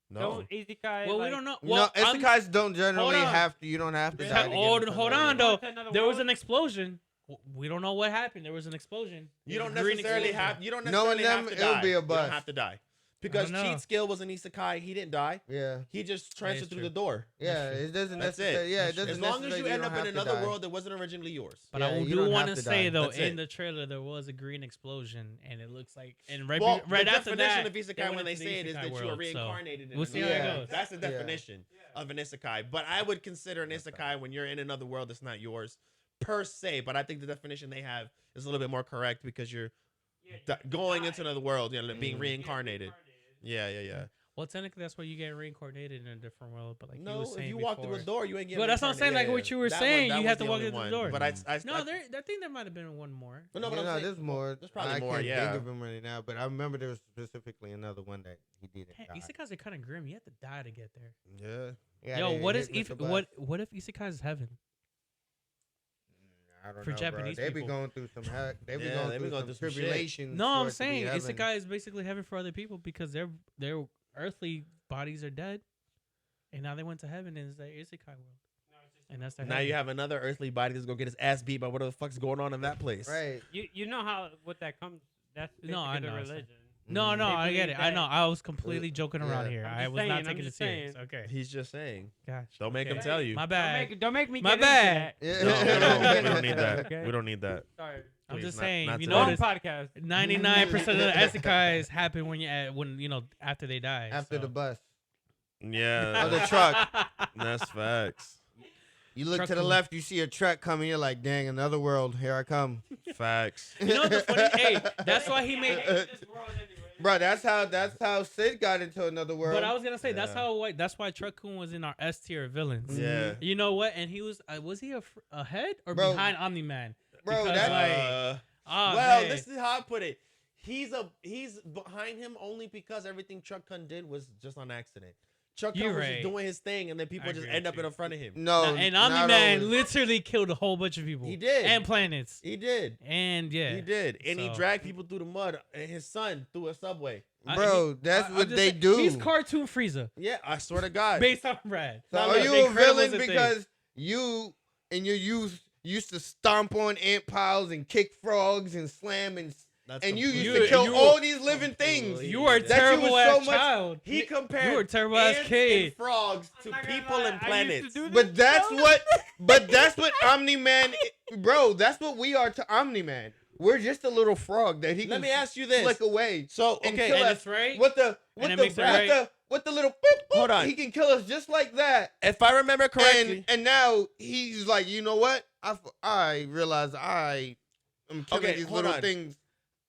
No. Don't isekai. Well, we like, don't know. No, Well, I'm- isekais don't generally hold on. have to. You don't have to. Yeah, die to get hold into on, another though. one. to another There was world? an explosion. We don't know what happened. There was an explosion. You don't Green necessarily explosion. have. You don't Knowing necessarily them, have to it'll die. be a You don't bust. have to die because know. Cheat Skill was an isekai. He didn't die. Yeah, He just transferred is through true. the door. yeah. It doesn't That's necessarily. it. Yeah, it doesn't As long as you necessarily end don't up in have to another die. world that wasn't originally yours. But Yeah, I you do don't want have to to say die. though, That's in it. the trailer there was a green explosion, and it looks like, and right, Well, right the after definition that, of they isekai went when they into the say it is isekai that you are world, so reincarnated. in we'll see how another it world. goes. That's the Yeah. definition of an isekai. But I would consider an isekai when you're in another world that's not yours per se. But I think the definition they have is a little bit more correct because you're going into another world, being reincarnated. Yeah. Well, technically, that's why you get reincarnated in a different world. But like you No, were if saying you walk through a before- door, you ain't getting. Well, that's what I'm saying, reincarnated. like what you were That saying, that you was have to the walk only through the one. door. But I No, I think there might have been one more. No, but Yeah, I'm no, saying, there's more. there's probably I more, can't yeah. think of him right now, but I remember there was specifically another one that he didn't Hey, die. isekais are kind of grim. You have to die to get there. yeah. Yeah, Yo, they what hit is with if the bus. what if isekais is heaven? I don't For know, Japanese bro. They be people. going through some heck. They be Yeah, going they be through going some through some shit. tribulations. No, for I'm it to be saying heaven. isekai is basically heaven for other people because their earthly bodies are dead, and now they went to heaven and it's the isekai world, and that's their Now heaven. you have another earthly body that's gonna get his ass beat by whatever the fuck's going on in that place. Right. You know how what that comes. That's No, I basically know, the it's religion. No, no, They I get believe it. I know. that- I was completely joking around Yeah. here. I'm I just was not saying, I'm taking it just serious. saying. Okay, He's just saying. gosh. Don't make him okay. tell you. My bad. Don't make me My get bad. into Yeah. No, we don't need that. that. Okay. We don't need that. Sorry. I'm Please, just not- saying. not You today. Wrong notice podcast. 99% of the isekais happen when after they die. After so. the bus. Yeah, Oh, the truck. that's facts. You look Truck to the cool. left, you see a truck coming. You're like, dang, another world. Here I come. Facts. You know what the funny? Hey, that's why he made. Bro, that's how Sid got into another world. But I was gonna say that's Yeah. how. That's why Truck Kun was in our S tier villains. Yeah. You know what? And he was he ahead or Bro. behind Omni Man? Bro, because, that's like, oh, well, man. this is how I put it. He's behind him only because everything Chuck Kun did was just on accident. Chuck Kun You're was right. just doing his thing, and then people I just agree end with up you. in front of him. no. And not Omni Man always. literally killed a whole bunch of people. He did. And planets. He did. And yeah. He did, and he So- dragged people through the mud, and his son through a subway. Bro, that's I'm what just they saying, do. He's cartoon Frieza Yeah, I swear to God. based on Brad. So No, are no, you a Incredibles villain a thing. because you in your youth used to stomp on ant piles and kick frogs and slam and That's you completely- used to kill you- all these living things? completely- You were a That you terrible was ass so much- child. He compared You were a terrible ass ants kid. and frogs to people and planets. But that's what Omni Man, bro. That's what we are to Omni Man. We're just a little frog that he Let can me ask you this. flick away. So and okay, kill and us it's right. with the it makes it right. with the little boop, boop, Hold on. he can kill us just like that. if I remember correctly, And now he's like, you know what? I realize I am killing Okay, these hold little on. things.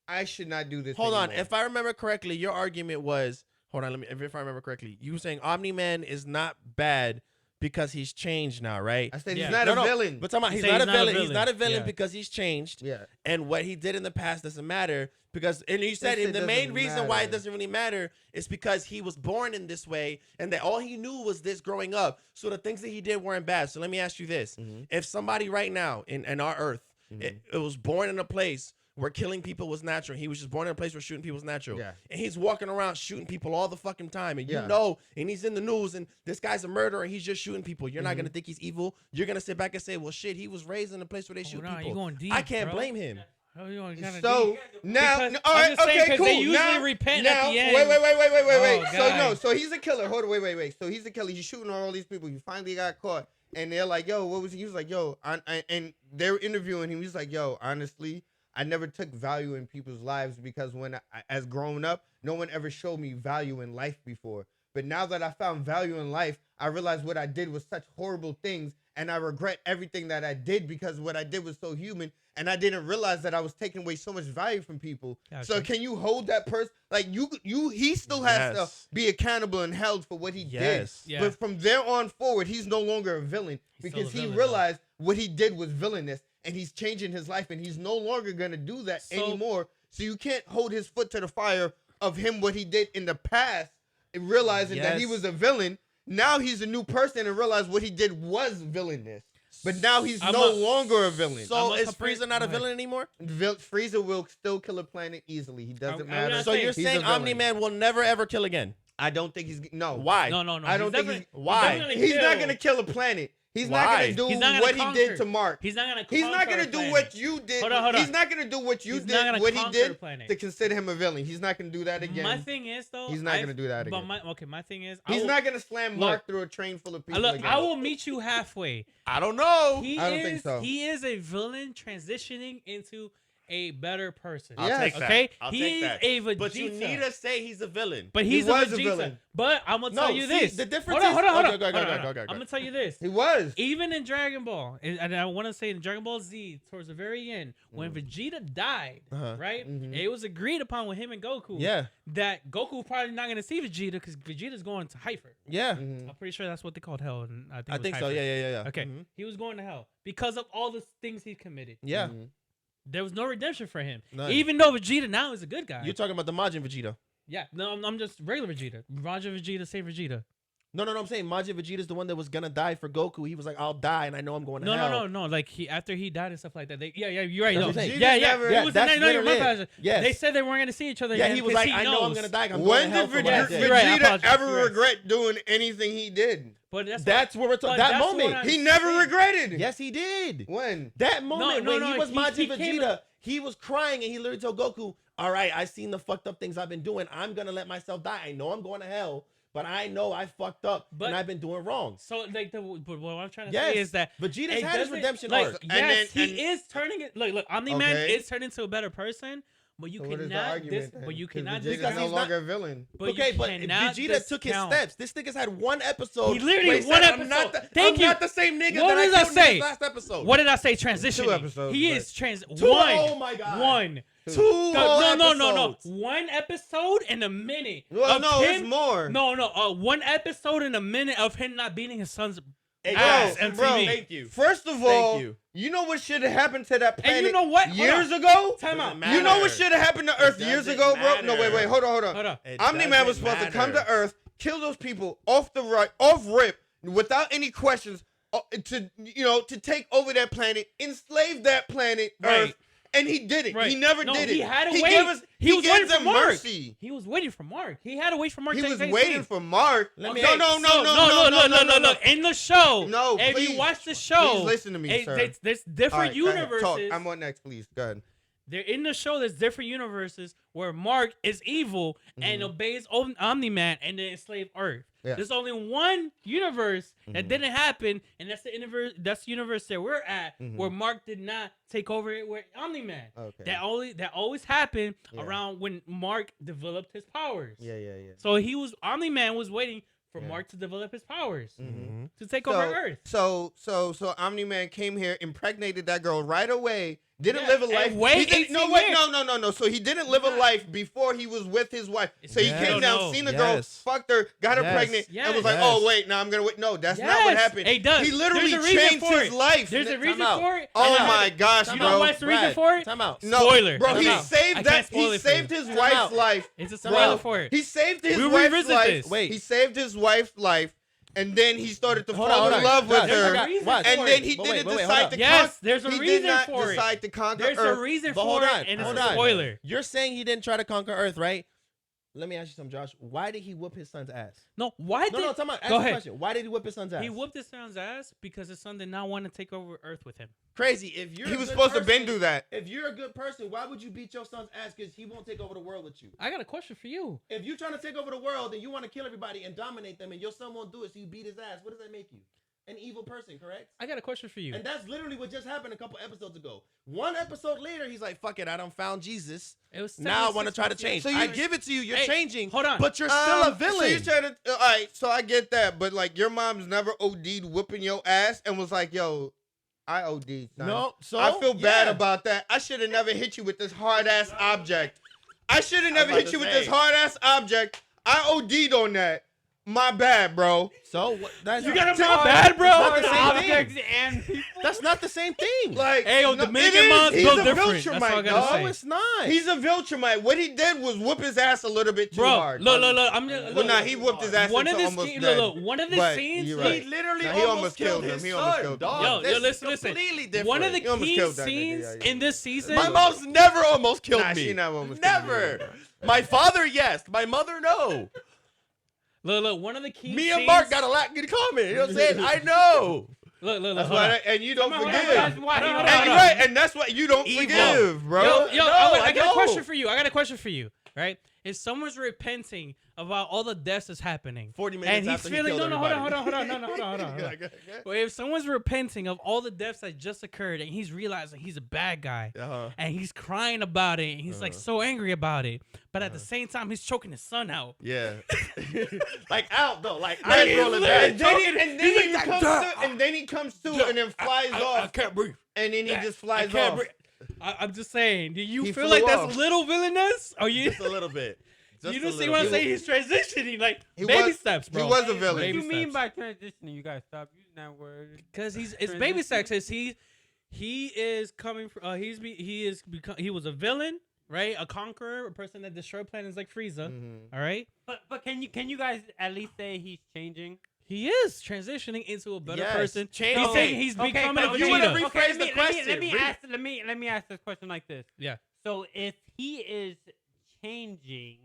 I should not do this. hold on. anymore. If I remember correctly, your argument was, hold on, let me. If I remember correctly, you were saying Omni Man is not bad because he's changed now, right? I said Yeah. he's not No, a no, villain. But talking about You he's say not a he's not a villain. He's villain. not a villain Yeah. because he's changed, yeah, and what he did in the past doesn't matter. Because and you said shit the main doesn't reason why it matter. doesn't really matter is because he was born in this way, and that all he knew was this growing up. So the things that he did weren't bad. So let me ask you this: Mhm. if somebody right now in our Earth, Mhm. it was born in a place where killing people was natural. He was just born in a place where shooting people was natural. Yeah. And he's walking around shooting people all the fucking time. And you Yeah. know, and he's in the news, and this guy's a murderer, and he's just shooting people. You're Mm-hmm. not going to think he's evil. You're going to sit back and say, well, shit, he was raised in a place where they shoot Hold on, people. you going deep, I can't bro. blame him. Oh, you going kinda So deep. now, Because- all I'm right, just saying, okay, 'cause cool. they usually now, repent now, at the end. Wait. Oh, So God. no, so he's a killer. Hold on, wait. So he's a killer. He's shooting all these people. He finally got caught, and they're like, "Yo, what was he?" He was like, "Yo," and they're interviewing him. He's like, "Yo, honestly, I never took value in people's lives because when as growing up, no one ever showed me value in life before. But now that I found value in life, I realized what I did was such horrible things, and I regret everything that I did because what I did was so human, and I didn't realize that I was taking away so much value from people. Gotcha. So can you hold that person like he still has Yes. to be accountable and held for what he Yes. did. Yeah. But from there on forward, he's no longer a villain He's because still a he villain, realized what he did was villainous, and he's changing his life, and he's no longer gonna do that So- anymore. So you can't hold his foot to the fire of him what he did in the past, and realizing that he Yes. was a villain. Now he's a new person and realize what he did was villainous. But now he's I'm no a- longer a villain. So I'm a is compare- Frieza not a Go ahead. villain anymore? Frieza will still kill a planet easily. He doesn't I'm matter. not So you're He's saying a villain. Omni Man will never ever kill again? I don't think he's no. Why? No. I don't think definitely- why? definitely He's not kill. gonna kill a planet. He's Why? not gonna do He's not gonna what he did conquer. to Mark. He's not gonna. He's not conquer gonna a do planet. what you did. Hold on. He's not gonna do what you He's did. not gonna What he conquer the did planet. to consider him a villain. He's not gonna do that again. My thing is though, He's not gonna do that But again. my thing is, He's not gonna slam Mark Look. through a train full of people Look, again. I will meet you halfway. I don't know. He I don't is, think so. He is a villain transitioning into a better person. I'll Yes. take that. Okay, I'll he take is that. a Vegeta. But you need to say he's a villain. But He he's was a a Vegeta. villain. But I'm gonna tell you see, this. the difference Hold on. is- Hold on. Okay, go. I'm gonna tell you this. He was. Even in Dragon Ball, and I want to say in Dragon Ball Z, towards the very end, when Vegeta died, Uh-huh. right? Mhm. It was agreed upon with him and Goku Yeah. that Goku probably not going to see Vegeta because Vegeta's going to Hyper. Yeah. Mhm. I'm pretty sure that's what they called Hell. And I think, I it was think so. Hyper. Yeah. Okay, Mhm. he was going to Hell because of all the things he committed. Yeah. Mhm. There was no redemption for him, None. even though Vegeta now is a good guy. You're talking about the Majin Vegeta. Yeah, no, I'm just regular Vegeta. Roger Vegeta, same Vegeta. No, I'm saying Majin Vegeta's the one that was gonna die for Goku. He was like, I'll die, and I know I'm going to hell. No. Like after he died and stuff like that. You're right. That's No. what I'm saying. Yeah. Yeah, that's literally it. Yes. They said they weren't gonna see each other. Yeah, again he was 'cause like, I know I'm gonna die. I'm When going did to hell for my You're day. right, I Vegeta apologize. ever You're right. regret doing anything he did? But That's where we're talking. That that's what moment. I'm He never saying. regretted. Yes, he did. When? That moment when he was he Majin came- Vegeta, he was crying and he literally told Goku, all right, I seen the fucked up things I've been doing. I'm going to let myself die. I know I'm going to hell, but I know I fucked up and I've been doing wrong. So like but what I'm trying to Yes. say is that Vegeta's it had his doesn't- redemption like, arc. Yes, And he is turning it. Look, Omni Man Okay. is turning into a better person, but you So what is the cannot. argument then? But you 'Cause cannot. Vegeta's because no he's longer a villain. But Okay, you but cannot Vegeta took his discount- steps. This nigga's had one episode. He literally where he one said, episode. I'm not the, Thank I'm you. not the same nigga What that I did I killed in this say? last episode. What did I say? Transitioning. 2 episodes, He but- is trans. Two? One. Oh my God. One. Two whole No. episodes. One episode in a minute. Well, of no, him, it's more. No. One episode in a minute of him not beating his son's Hey, ass. bro, MTV. thank you. First of Thank all, you. you know what should have happened to that planet And you know what? Hold years on. ago? Time out. Doesn't You know what matter. should have happened to Earth It years doesn't ago, bro? No, matter. wait, hold on. Hold on. It Omni Man was doesn't supposed to come to matter. Earth, kill those people off rip, without any questions, to take over that planet, enslave that planet, Right. Earth, and he did it. Right. He never No, did it. He had to he wait. Gave us, he was gave waiting for them Mark. mercy. He was waiting for Mark. He had to wait for Mark. He to was take waiting his for Mark. Let me- No. Look. In the show, No, if please. you watch the show, Please listen to me, sir. There's All different right, go ahead. universes. Talk. I'm on next, please. Go ahead. They're in the show. There's different universes where Mark is evil and obeys Omni Man and then enslave Earth. Yeah. There's only one universe that didn't happen, and that's the universe. That's the universe that we're at, where Mark did not take over it with Omni Man. Okay. That always happened Yeah. around when Mark developed his powers. Yeah. So Omni Man was waiting for Yeah. Mark to develop his powers Mhm. to take over Earth. So Omni Man came here, impregnated that girl right away. Didn't Yeah, live a and life. wait He didn't, 18 no, wait, years. no. So he didn't live a life before he was with his wife. So he Yes. came down, No. seen the girl, Yes. fucked her, got her Yes. pregnant, Yes. and was like, Yes. "Oh wait, now I'm gonna wait." No, that's not what Yes. happened. It does. He literally There's a reason changed for his it. life. There's a Time reason out. for it. Oh and my gosh, You bro! know what's the reason Brad, for it? Time out. No, Spoiler. bro. Time He out. I saved can't that. spoil He it for you. saved his Time wife's out. life. It's a Bro, spoiler for it. He saved his We'll wife's revisit life. this. Wait. He saved his wife's life, and then he started to Hold fall on, in hold on. love with Guys, her. I got- reason watch. for And it. then he But didn't wait, hold decide up. to Yes, conquer. there's a He reason did not for it. decide to conquer There's a Earth. reason But for hold it, on, and it's hold a on. spoiler. You're saying he didn't try to conquer Earth, right? Let me ask you something, Josh. Why did he whoop his son's ass? No, why No, did time out. Ask Go the ahead. question. Why did he whip his son's ass? he whooped his son's ass? Because his son did not want to take over Earth with him. Crazy. If you're He a was good supposed to person- been do that. If you're a good person, why would you beat your son's ass? Because he won't take over the world with you. I got a question for you. If you're trying to take over the world and you want to kill everybody and dominate them, and your son won't do it, so you beat his ass, what does that make you? An evil person, correct? I got a question for you. And that's literally what just happened a couple episodes ago. One episode later, he's like, "Fuck it, I done found Jesus. It was Now I want to 76 try to months change. So you- I give it to you. You're Hey, changing. hold on. but you're still a So villain." you're trying to, all right, so I get that, but like your mom's never OD'd whooping your ass and was like, "Yo, I OD'd, son." No, so I feel bad yeah. about that. I should have never hit you with this hard ass object. I should have never about hit to you with say. this hard ass object. I OD'd on that. My bad, bro. So what, that's You got not, him bad, bro. That's not the same Objects thing. and people. That's not the same thing. Like, Hey, yo, no, Dominican it is. moms He's built a different. That's all I Viltrumite, gotta dog. say. No, it's not. He's a Viltrumite. What he did was whoop his ass a little bit too Bro, hard. look. I'm just. Well, nah, he whooped his ass One of until the almost scenes. dead. Look, one of the But scenes. you're look, right. He literally Nah, he almost killed him. his He almost son, killed him. dog. Yo, This listen. is completely different. One of the He almost key killed that nigga, scenes yeah. in this season. My mom's never almost killed Nah, me. she never almost killed me. Never. My father, yes. My mother, no. Look. One of the key. Me scenes, and Mark got a lot in common. You know what I'm saying? I know. Look. That's hold why, on. and you don't Come on, forgive. hold on, That's why he Hold on, was- And hold you're on. right, and that's why you don't Evil. forgive, bro. Yo, No, I got a know. question for you. I got a question for you. Right? If someone's repenting about all the deaths that's happening, 40 minutes and he's after he feeling killed hold on. Well, if someone's repenting of all the deaths that just occurred, and he's realizing he's a bad guy, Uh-huh. and he's crying about it, and he's like so angry about it, but at the Uh-huh. same time he's choking his son out. Yeah. like out though. Like Like, I'm he's rolling literally back. joking. And He's then he like, comes "Duh, to, and then he comes to, and then flies I off, can't breathe. and then he just flies I can't off. breathe. I'm just saying. Do you He feel flew like that's off. little villainous? Or you? Just a little bit. Just You a just see little what I'm bit. saying? He's transitioning like He baby was- steps, bro. He was a What villain. do Baby you mean steps. by transitioning? You gotta stop using that word. Because it's baby steps. He is coming from he was a villain. right? A conqueror, a person that destroyed planets like Frieza. Mm-hmm. All right, But can you guys at least say he's changing? he is transitioning into a better Yes, person. changing. He's saying he's Okay, becoming a but you wanna Vegeta. rephrase the question. Let me ask this question like this. Yeah. So if he is changing,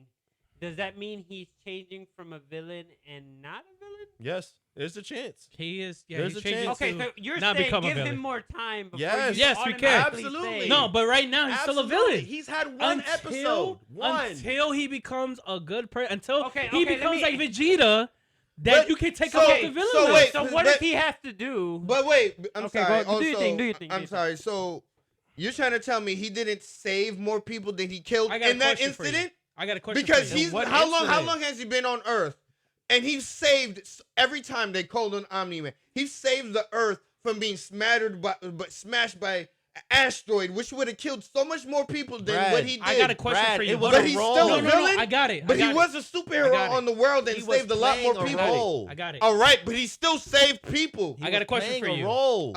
does that mean he's changing from a villain and not a villain? Yes, there's a chance. He is. Yeah, There's he's a changing chance. Okay, to so you're not saying become a give villain. him more time before Yes. you Yes, we can. automatically Absolutely. say- No, but right now he's still a Absolutely. villain. He's had one episode. One. Until he becomes a good person. Until Okay, he okay, becomes let like me- Vegeta, that But- you can take so- off the villain so list. wait, So what but- does he have to do? But wait, I'm Okay, sorry. go- do your also, thing, do your thing, do I'm your sorry. So you're trying to tell me he didn't save more people than he killed I got a in that question for you. incident? I got a question Because for you. he's What how long incident? has he been on Earth? And he's saved every time they called on Omni Man. He saved the Earth from being smashed by an asteroid, which would have killed so much more people than Brad, what he did. I got a question Brad, for you. it was Hold But on. he's role. still no, a no, villain. no, I got it. But I he got was it. a superhero got it. on the world and He was saved a lot more playing a people. role. I got it. All right, but he still saved people. He I got a was question playing for a you. Role.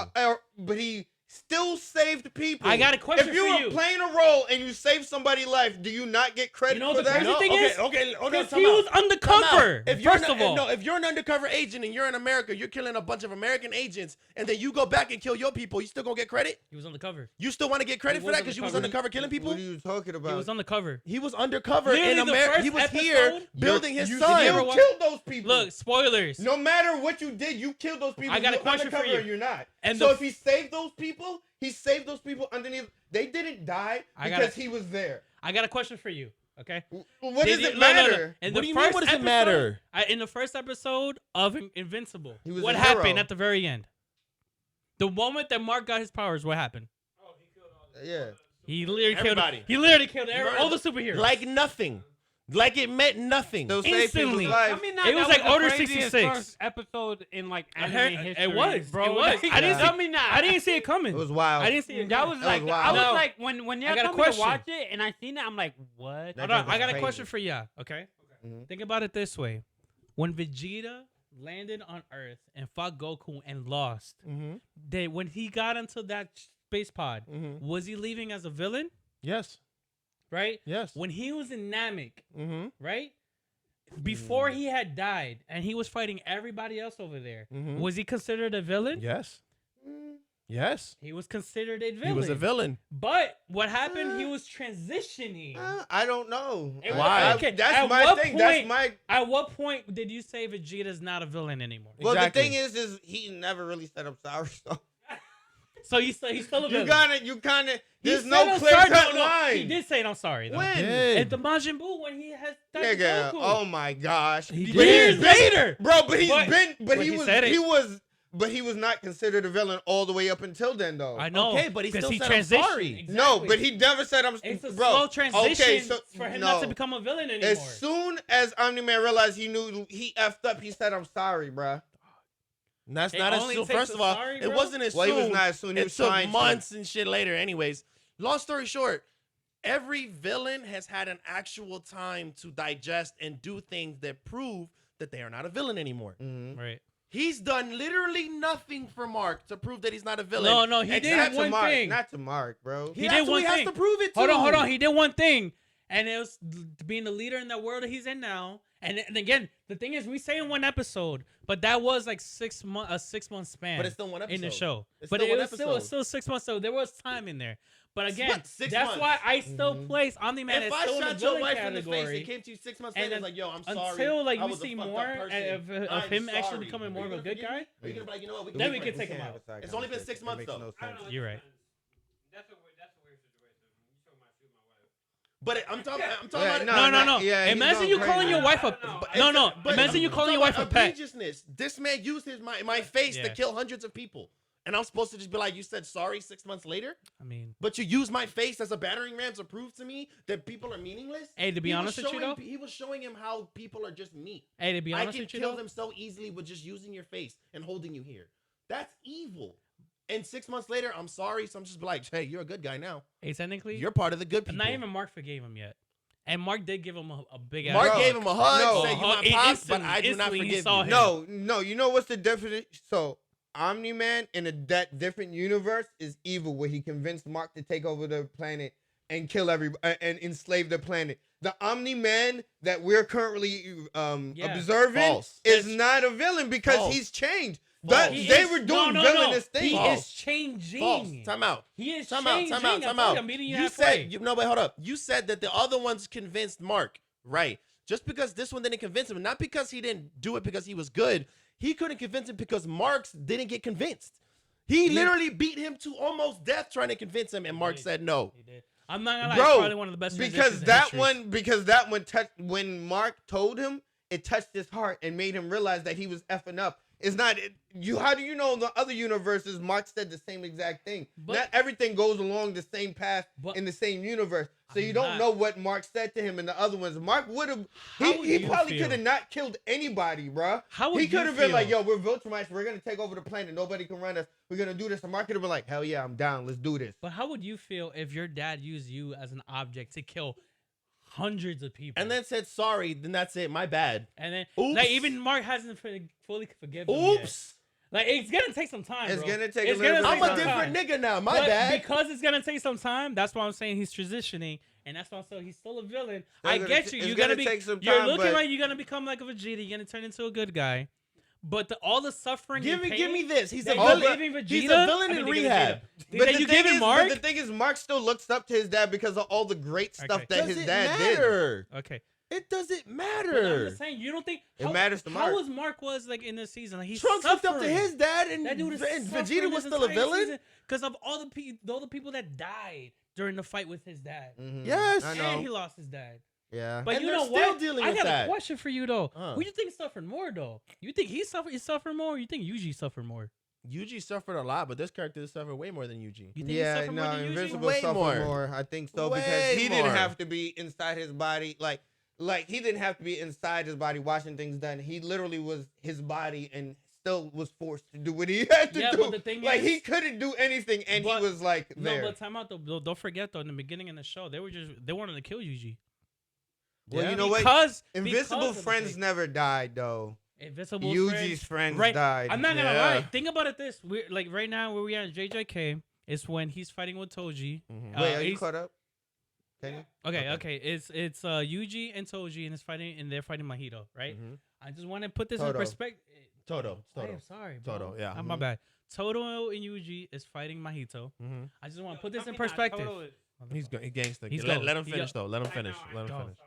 But he still saved people. I got a question If you for were you. playing a role and you saved somebody's life, do you not get credit You know for the that? crazy thing is, okay, because he was undercover. If you're First an, of all, no, if you're an undercover agent and you're in America, you're killing a bunch of American agents, and then you go back and kill your people, you still gonna get credit? he was undercover. You still want to get credit He for that was because you was undercover. undercover killing people? What are you talking about? He was undercover. He was undercover Literally in the America. first He was here episode- building his you son. ever still watch- killed those people. Look, spoilers. No matter what you did, you killed those people. I got a You're question for undercover you. or you're not. And So the- if he saved those people, he saved those people underneath. They didn't die I because gotta- he was there. I got a question for you. Okay. What Did does you- it no, no, no. matter? In What the do you mean, first what does it episode- matter? In the first episode of Invincible, He was what a happened hero. at the very end? The moment that Mark got his powers, what happened? Yeah. He literally Everybody. killed. He literally killed Murdered all the superheroes. Like nothing. Like it meant nothing. Those saved Instantly. people's lives. I mean, It was like the Order craziest 66. first episode in like I anime heard- history. it was, bro. it was. Like, I didn't tell see- me not. I didn't see it coming. It was wild. I didn't see it. That was That like was I wild. was No. like when I y'all got a told me to question. watch it and I seen it, I'm like, what? That Hold guy on, was I got a crazy. question for ya. Okay. Mhm. Think about it this way: when Vegeta landed on Earth and fought Goku and lost, Mm-hmm. when he got into that space pod, Mm-hmm. was he leaving as a villain? Yes. Right. Yes. When he was in Namek, Mm-hmm. right? Before he had died and he was fighting everybody else over there, Mhm. was he considered a villain? Yes. Yes. He was considered a villain. He was a villain. But what happened? He was transitioning. I don't know. It- Why? okay, That's at my what thing. point- That's my. At what point did you say Vegeta's not a villain anymore? Well, Exactly. the thing is he never really said I'm sorry. So So he's still a villain. you kind of. He There's said no I'm clear sorry. cut No, line. he did say I'm sorry though. When? At the Majin Buu when he has that Nigga, Goku. oh my gosh. He But did. he's been- later. Bro, but he's But- been but he he was said it. he was but he was not considered a villain all the way up until then though. I know. Okay, but he 'cause still said I'm transitioned. sorry. Exactly. No, but he never said I'm It's a bro. slow transition Okay, so for him no. not to become a villain anymore. As soon as Omni Man realized he knew he effed up, he said I'm sorry, bruh. And that's It not as only soon. takes First a of all, sorry, it bro? wasn't as Well, soon. he was not as soon. He It was took trying to. months and shit later. Anyways, long story short, every villain has had an actual time to digest and do things that prove that they are not a villain anymore. Mhm. Right. He's done literally nothing for Mark to prove that he's not a villain. No, he did Not to one Mark, thing. not to Mark, bro. He did one has thing. to prove it. Hold to. on. He did one thing, and it was being the leader in the world that he's in now. And again, the thing is, we say in one episode, but that was like 6 month, a 6 month span. But it's still one episode in the show. It's But still it one was episode. still 6 months, so there was time in there. But again, What, 6 that's months? why I still place Omni Man If as I still in the shot your villain wife in the face, category. it came to you 6 months And later. It's then like, yo, I'm sorry. Until like I we was a see fucked up more person. of I'm him actually sorry. becoming more Are of you a gonna good forgive guy. me? Are you gonna be like, you know what? Then we can take him out. It's only been 6 months, though. You're right. That's a weird situation. You told my shoot my wife. But I'm talking Yeah, about no. No. yeah, he's Imagine going you crazy. calling your wife a no. Imagine you calling your wife a pet. egregiousness. This man used my face to Yeah. kill hundreds of people, and I'm supposed to just be like, you said sorry 6 months later, I mean, but you use my face as a battering ram to prove to me that people are meaningless. Hey, to be He was honest with you, showing- though- he was showing him how people are just meat. hey, to be I honest can with you, kill though, them so easily with just using your face and holding you here. That's evil. And 6 months later, I'm sorry. So I'm just be like, hey, you're a good guy now. hey, technically, You're part of the good people. not even Mark forgave him yet, and Mark did give him a big ass. Mark Bro, gave him a hug, no. said you A my hug pops, but instantly- I do not instantly he forgive saw you. him. No. You know what's the definition? So Omni Man in that different universe is evil, where he convinced Mark to take over the planet and kill and enslave the planet. The Omni Man that we're currently observing False. is not a villain because False. he's changed. False. They were doing villainous things. He False. is changing. False. Time out. He is Time changing. out. Time out. Time I told out. you, I'm meeting you You halfway. said no, but hold up. You said that the other ones convinced Mark, right? Just because this one didn't convince him, not because he didn't do it because he was good. He couldn't convince him because Mark's didn't get convinced. He literally beat him to almost death trying to convince him, and Mark said no. He did. I'm not gonna lie. Bro, It's probably one of the best because that one touched when Mark told him, it touched his heart and made him realize that he was effing up. It's not you. How do you know in the other universes Mark said the same exact thing? But- not everything goes along the same path But- in the same universe. So you I'm don't not- know what Mark said to him in the other ones. Mark would have. How would He you probably feel? could have not killed anybody, bruh. How would He you could have been like, feel? "Yo, we're Viltrumites. We're gonna take over the planet. Nobody can run us. We're gonna do this." And Mark could have been like, "Hell yeah, I'm down. Let's do this." But how would you feel if your dad used you as an object to kill hundreds of people? And then said sorry. Then that's it. My bad. and then Oops. like even Mark hasn't fully forgiven him yet. Oops. Like it's gonna take some time. It's bro. gonna take It's a little gonna bit I'm of a time. different nigga now. My But bad. Because it's gonna take some time. That's why I'm saying he's transitioning, and that's why I'm saying he's still a villain. I gonna get t- you. it's You're gonna gonna be. take some You're time, looking but- like you're gonna become like a Vegeta. You're gonna turn into a good guy. But all the suffering. Give and me pain this. He's a that villain. you're giving Vegeta, He's a villain I mean, in you're giving rehab. Vegeta. But that you giving Mark. the thing is, Mark still looks up to his dad because of all the great stuff Okay. that Does his it dad did. matter? Okay. It doesn't But I'm matter. just saying, you don't think It matters to How Mark. was Mark was like in this season? Like he's Trunks looked up to suffering. his dad, and, That dude is and suffering Vegeta was this still a entire villain. season because of all the people that died during the fight with his dad. Mhm. Yes. I And know. he lost his dad. Yeah. But And you they're know still what? dealing I with got that. a question for you though. Huh. Who you think suffered more though? You think he suffered more, or you think Yuji suffered more? Yuji suffered a lot, but this character suffered way more than Yuji. You think he Yeah, suffered more no, than Yuji? Invincible Way suffered more. more. I think so because Way he didn't more. have to be inside his body. Like he didn't have to be inside his body watching things done. He literally was his body and still was forced to do what he had to Yeah, do. but the thing like is- he couldn't do anything, and But- he was like No, there. but time out though. Don't forget though. In the beginning of the show, they wanted to kill Yuji. Well, Yeah. you know what? Because Invincible because of the friends thing. never died though. Invincible Yuji's friends right? died. I'm not gonna Yeah. lie. Think about it this: we're like right now where we are in JJK. It's when he's fighting with Toji. Mhm. Wait, are you he's- caught up? Can you? Okay. It's Yuji and Toji, and they're fighting Mahito, right? Mhm. I just want to put this in Toto. perspective. Toto. It's I Toto. am sorry, bro. Toto, yeah. My bad. Toto and Yuji is fighting Mahito. Mhm. I just want to put this in Not perspective. Toto is- He's gangster. He's let, going. let him He finish go- though. Let him I finish. know, I Let him know. finish.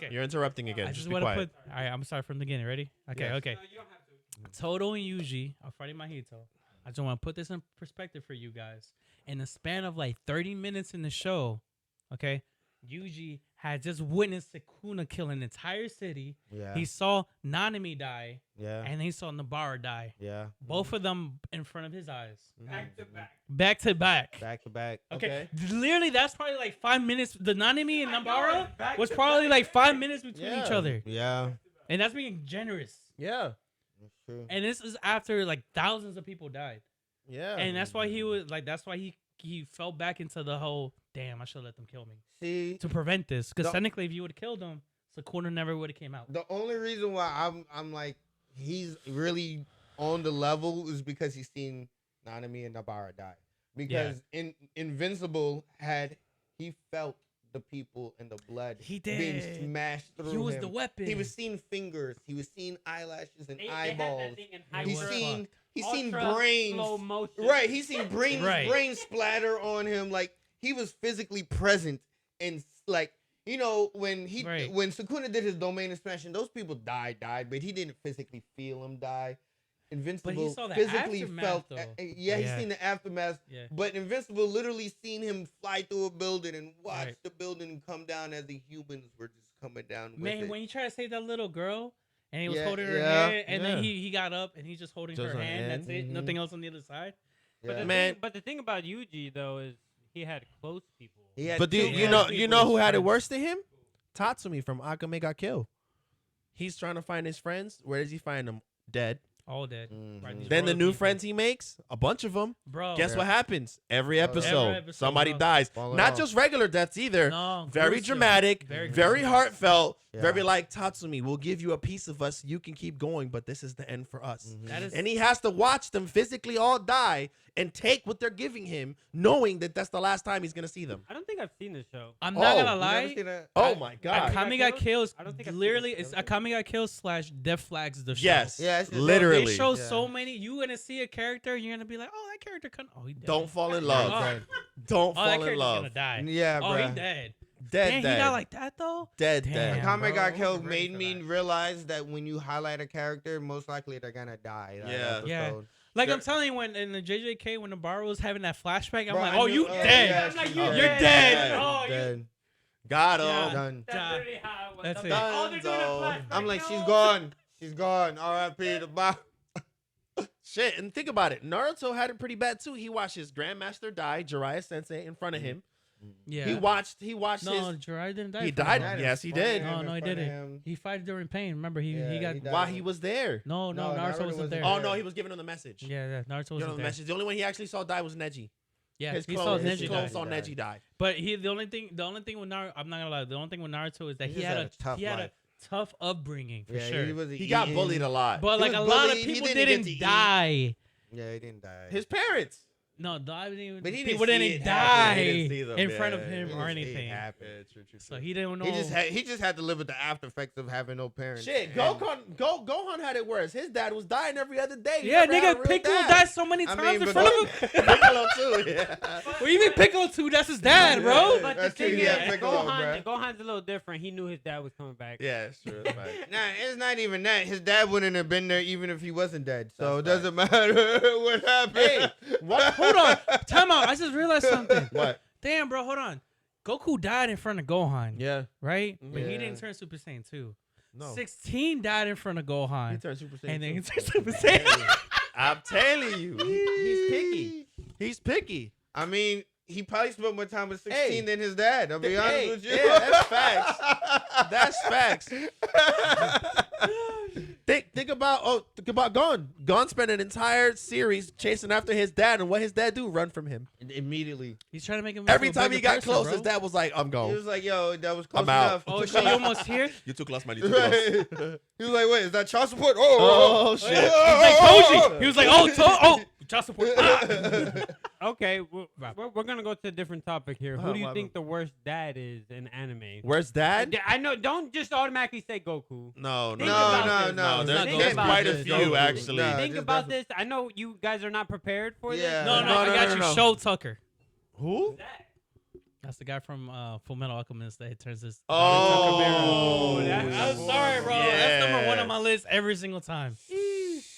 Okay. You're interrupting again. I Just just be want to quiet. put. All right, I'm sorry from the beginning. Ready? Okay. Yes. Okay. No, you don't have to. Toto and Yuji are fighting Mahito. I just want to put this in perspective for you guys. In the span of like 30 minutes in the show, okay, Yuji had just witnessed Sukuna kill an entire city. Yeah. He saw Nanami die, yeah. and he saw Nabara die. Yeah. Both of them in front of his eyes. Back to back. Back to back. Back to back. Okay. Literally, that's probably like 5 minutes. The Nanami and I know, Nabara back was to probably back. like 5 minutes between each Yeah. other. Yeah. And that's being generous. Yeah. That's true. And this is after like thousands of people died. Yeah. And that's why he was like, that's why he fell back into the whole, damn, I should let them kill me See, to prevent this. Because The- technically, if you would have killed him, Sukuna never would have came out. the only reason why I'm like he's really on the level is because he's seen Nanami and Nabara die. Because Invincible he felt the people and the blood He being did. smashed through He was him. the weapon. He was seeing fingers. He was seeing eyelashes and They had that eyeballs. thing in They hyper- He's were seen he's seen ultra brains. slow motion. Right, he's seen brains Right. brain splatter on him. Like he was physically present and like when Right. when Sukuna did his domain expansion, those people died, but he didn't physically feel them die. Invincible saw the physically aftermath, felt though. he's Yeah. seen the aftermath. Yeah. But Invincible literally seen him fly through a building and watch Right. the building come down as the humans were just coming down with Man, it. when you try to save that little girl, and he was Yeah, holding her yeah, hand, and yeah. then he got up and he's just holding Just her her hand. hand. That's it. Mhm. Nothing else on the other side. But Yeah. the Man. thing, the thing about Yuji though is he had close people. He had But two you close know people who as had it friends. worse than him? Tatsumi from Akame got killed. He's trying to find his friends. Where does he find them? Dead. All dead. Right, these Then the royal new people. friends he makes, a bunch of them. Bro. Guess what happens? Every episode, episode, somebody bro. dies. Falling Not off. just regular deaths either. No, Very gruesome. dramatic, Very very gruesome. heartfelt, Yeah. very like Tatsumi. We'll give you a piece of us. You can keep going, but this is the end for us. That is And he has to watch them physically all die and take what they're giving him, knowing that that's the last time he's gonna see them. I don't think I've seen this show. I'm not Oh, gonna You never lie. seen that? Oh my god! Got Akame got Killed? kills. I don't think I've seen Literally, this. it's Akame got kills / Death Flags the show. Yes, Yeah, it's just- literally. They show Yeah. so many. You gonna see a character, you're gonna be like, oh, that character couldn't. Oh, he dead. Don't fall in Oh, love. oh, Don't that fall in character's love. gonna die. Yeah, Oh, bro. he dead. Dead, Damn, dead, he got like that though. dead, Damn. dead. Akame bro. got I killed wasn't ready made for me that. realize that when you highlight a character, most likely they're gonna die. That Yeah. episode. Yeah. Like There- I'm telling you, when in the JJK, when Nabarro was having that flashback, I'm Bro, like, I oh, knew- you oh, dead. yeah, I'm like, she's you're dead. dead. Dead. Oh, you Dead. Got him. Yeah. Done. That's Nah. literally how it was. That's I'm it. like, oh, they're doing a Dunzo. flashback. I'm like, no. she's gone. She's gone. R.I.P. the box. Shit, and think about it. Naruto had it pretty bad too. He watched his grandmaster die, Jiraiya Sensei, in front of him. Yeah. He watched no, his. Jiraiya didn't die. He in front died. of him. Yes, he did. No, in no, he front of didn't. him. He fight during pain. Remember, he Yeah, got. he died. While he was there. No, No, Naruto Naruto wasn't wasn't there. there. Oh no, he was giving him the message. Yeah, Naruto Giving him wasn't the there. message. The only one he actually saw die was Neji. Yeah, His he clone, saw his Neji clone die. saw He Neji die. But the only thing with Naruto, I'm not gonna lie. The only thing with Naruto is that He he just had had a tough he had life. a tough upbringing for Yeah, sure. He got eaten. bullied a lot. But He like was a lot of bullied. He people didn't get didn't to eat. die. Yeah, he didn't die. His parents. No, didn't even. But he didn't People see didn't it happen. die He didn't see them, in front of yeah, him he or didn't see it anything. happen. So he didn't know. He just had to live with the after effects of having no parents. Shit, And- Gohan had it worse. His dad was dying every other day. He Yeah, never had a nigga, real Piccolo dad. died so many I times mean, in but front of him. Piccolo too. Yeah. Well, even Piccolo too. That's his dad, bro. But the That's true, thing he is, had Piccolo, Gohan's a little different. He knew his dad was coming back. Yeah, it's true. That's right. Nah, it's not even that. His dad wouldn't have been there even if he wasn't dead. So it That's doesn't matter what happened. Hey, what? Hold on, time out. I just realized something. What? Damn, bro, hold on. Goku died in front of Gohan. Yeah. Right? But he Yeah. didn't turn Super Saiyan 2. No. 16 died in front of He Gohan. turned Super Saiyan. And then he too. turned Super Saiyan. I'm telling you, he's picky. He's picky. I mean, he probably spent more time with 16 Hey. than his dad. I'll be honest Hey, with you. yeah, that's facts. That's facts. Think about Gon. Gon spent an entire series chasing after his dad, and what his dad do? Run from him. Immediately. He's trying to make him Every into a time he better got person, close, bro. his dad was like, "I'm He gone. was like, yo, that was close I'm out. enough. Oh shit, you almost here? You too close, man. You too close." He was like, wait, is that child support? Oh shit! He's like Koji. He was like, oh, child support. Ah. Okay, we're gonna go to a different topic here. Who do you Wow. think the worst dad is in anime? Where's dad? I know. Don't just automatically say Goku. No, Think No, about no, this. no. There's, Think there's about quite a this. few Goku. actually. Nah. Think just about definitely- this. I know you guys are not prepared for Yeah. this. No, No, I no, got no, you. no. Show Tucker. Who? That's the guy from Full Metal Alchemist that turns his. Oh, I'm sorry, bro. That's number one on my list every single time.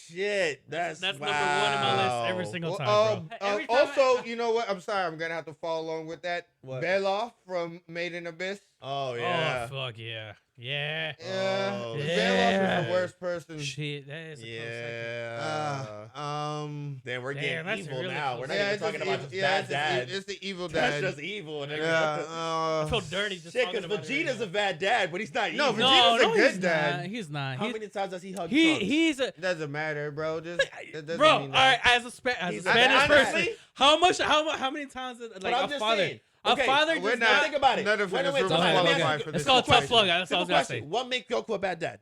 Shit, that's That's number one on my list every single time, bro. Every time also, you know what? I'm sorry. I'm going to have to follow along with that. What? Beloff from Made in Abyss. Oh yeah. Oh fuck yeah, yeah. Yeah. Oh, Beloff yeah. is the worst person. Shit, that is a close second. Yeah. Then we're Damn, getting that's evil really now. close. We're not Yeah, even it's talking just about evil- just yeah, bad it's just dad. It's the evil That's dad. just evil. Nigga. Yeah. I feel dirty just Shit, talking because about it. Vegeta's a bad dad, but he's not No, evil. Vegeta's a good he's dad. Not. He's not. How many times does he hug He Trunks? he's a Doesn't matter, bro. Just that doesn't bro. mean All right, that. as a Spanish He's person, honestly- how many times But like I'm a just father, saying. Okay, a father we're does not- not. Think about it. None of Wait, us wait, will so let me qualify ask you- for It's this called tough question. slug. That's all I was Simple gonna question. say. What makes Goku a bad dad?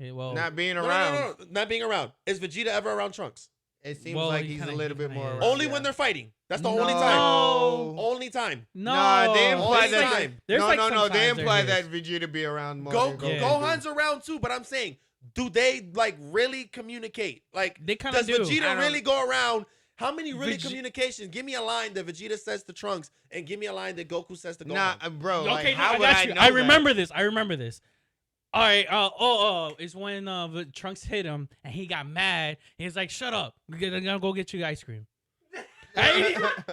Yeah, well, Not being No, around. no, not being around. Is Vegeta ever around Trunks? It seems Well, like he he's kinda- a little he bit kinda more is. around, Only yeah. when they're fighting. That's the No. only time. Only time. no. Nah, they imply Only that. time. There's no, like no, no. sometimes They there imply is. that Vegeta be around more. Go, than Yeah. Gohan's around too, but I'm saying, do they like really communicate? Like, They kinda does do. I Vegeta don't- really go around? How many really Vege- communications? Give me a line that Vegeta says to Trunks, and give me a line that Goku says to Gohan. Nah, bro. Like, Okay, no, how I would got you. know I that? remember this. I remember this. All right. It's when Trunks hit him and he got mad. He was like, "Shut up! I'm gonna go get you ice cream." And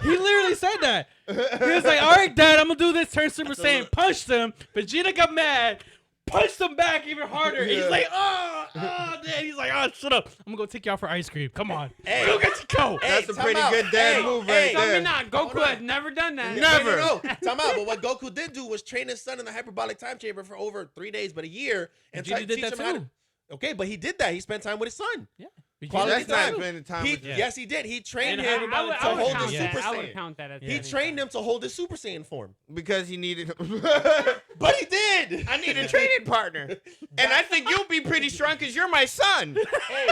he literally said that. He was like, "All right, Dad, I'm gonna do this." Turn Super Saiyan, punched him. Vegeta got mad, punched him back even harder. He's Yeah. like, "Oh, Dad." He's like, "Oh, shut up! I'm gonna go take you out for ice cream. Come on, Hey. go get your coat." Hey, That's a time pretty out. good dad Hey, move hey. right Tell me there. not. Goku Hold on. has never done that. Never. No. Time out. But what Goku did do was train his son in the hyperbolic time chamber for over 3 days, but a year, and Vegeta did teach that him how too. to. Okay, but he did that. He spent time with his son. Yeah. Quality That's not time. spending time with the- Yes, he did. He trained And him I would to hold count his that. Super I would Saiyan. count that as He trained him to hold his Super Saiyan form. because he needed him. But he did. I need a training partner, and I think you'll be pretty strong because you're my son. Hey.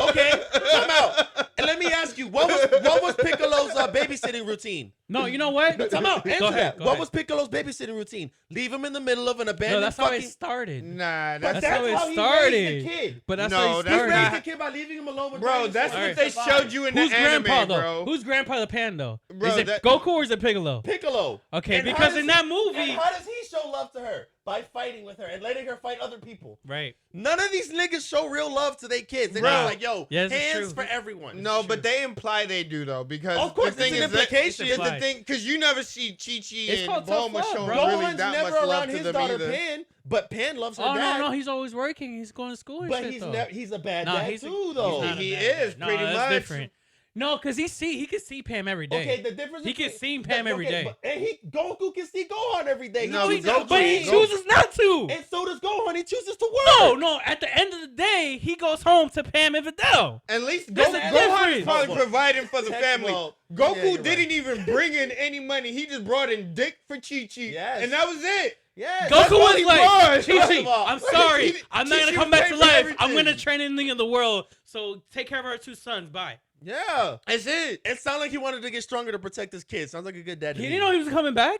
Okay, time out. And let me ask you, what was Piccolo's babysitting routine? No, you know what? Time out. Answer that. Go What ahead. was Piccolo's babysitting routine? Leave him in the middle of an No, abandoned that's how fucking. it started. Nah, But That's how it he started. raised the kid. But that's No, how that's he He started. raised the kid by leaving him alone with bro, dinosaurs. that's to what they survive. showed you in Who's the anime, grandpa though? bro. Who's grandpa the pan though? Bro, Is it that- Goku or is it Piccolo? Piccolo. Okay, And how because does in that he- movie, and how does he show love to her? By fighting with her and letting her fight other people. right? None of these niggas show real love to their kids. They're Bro. just like, yo, Yeah, this is hands true. for everyone. No, but they imply they do though, because Of course, the thing it's an is that- implication. the Implied. thing, because you never see Chi-Chi It's and called tough Bulma love, showing bro. really Gohan's that never much love around to his them daughter either. Pan, but Pan loves her Oh dad. no, he's always working. He's going to school and But shit he's though. he's a bad No, dad he's too, though. not a He bad is, dad. No, pretty that's much. different. No, because he can see Pam every day. Okay, the difference. He can between- see Pam every day. and Goku can see Gohan every day. No, he he chooses don't. but he to chooses not to. and so does Gohan. He chooses to work. No. At the end of the day, he goes home to Pam and Videl. At least That's Gohan the is difference. probably Well, providing for the family. well, Goku yeah, you're didn't right. even bring in any money. He just brought in dick for Chi-Chi. Yes. And that was it. Yes. That's Goku all was he like, brought. Chi-Chi, First of all, I'm sorry. I'm not Chi-Chi gonna come back to paid for life. I'm everything. gonna train anything in the world. So take care of our two sons. Bye. Yeah. That's it. It sounded like he wanted to get stronger to protect his kids. Sounds like a good dad. To He me. didn't know he was coming back.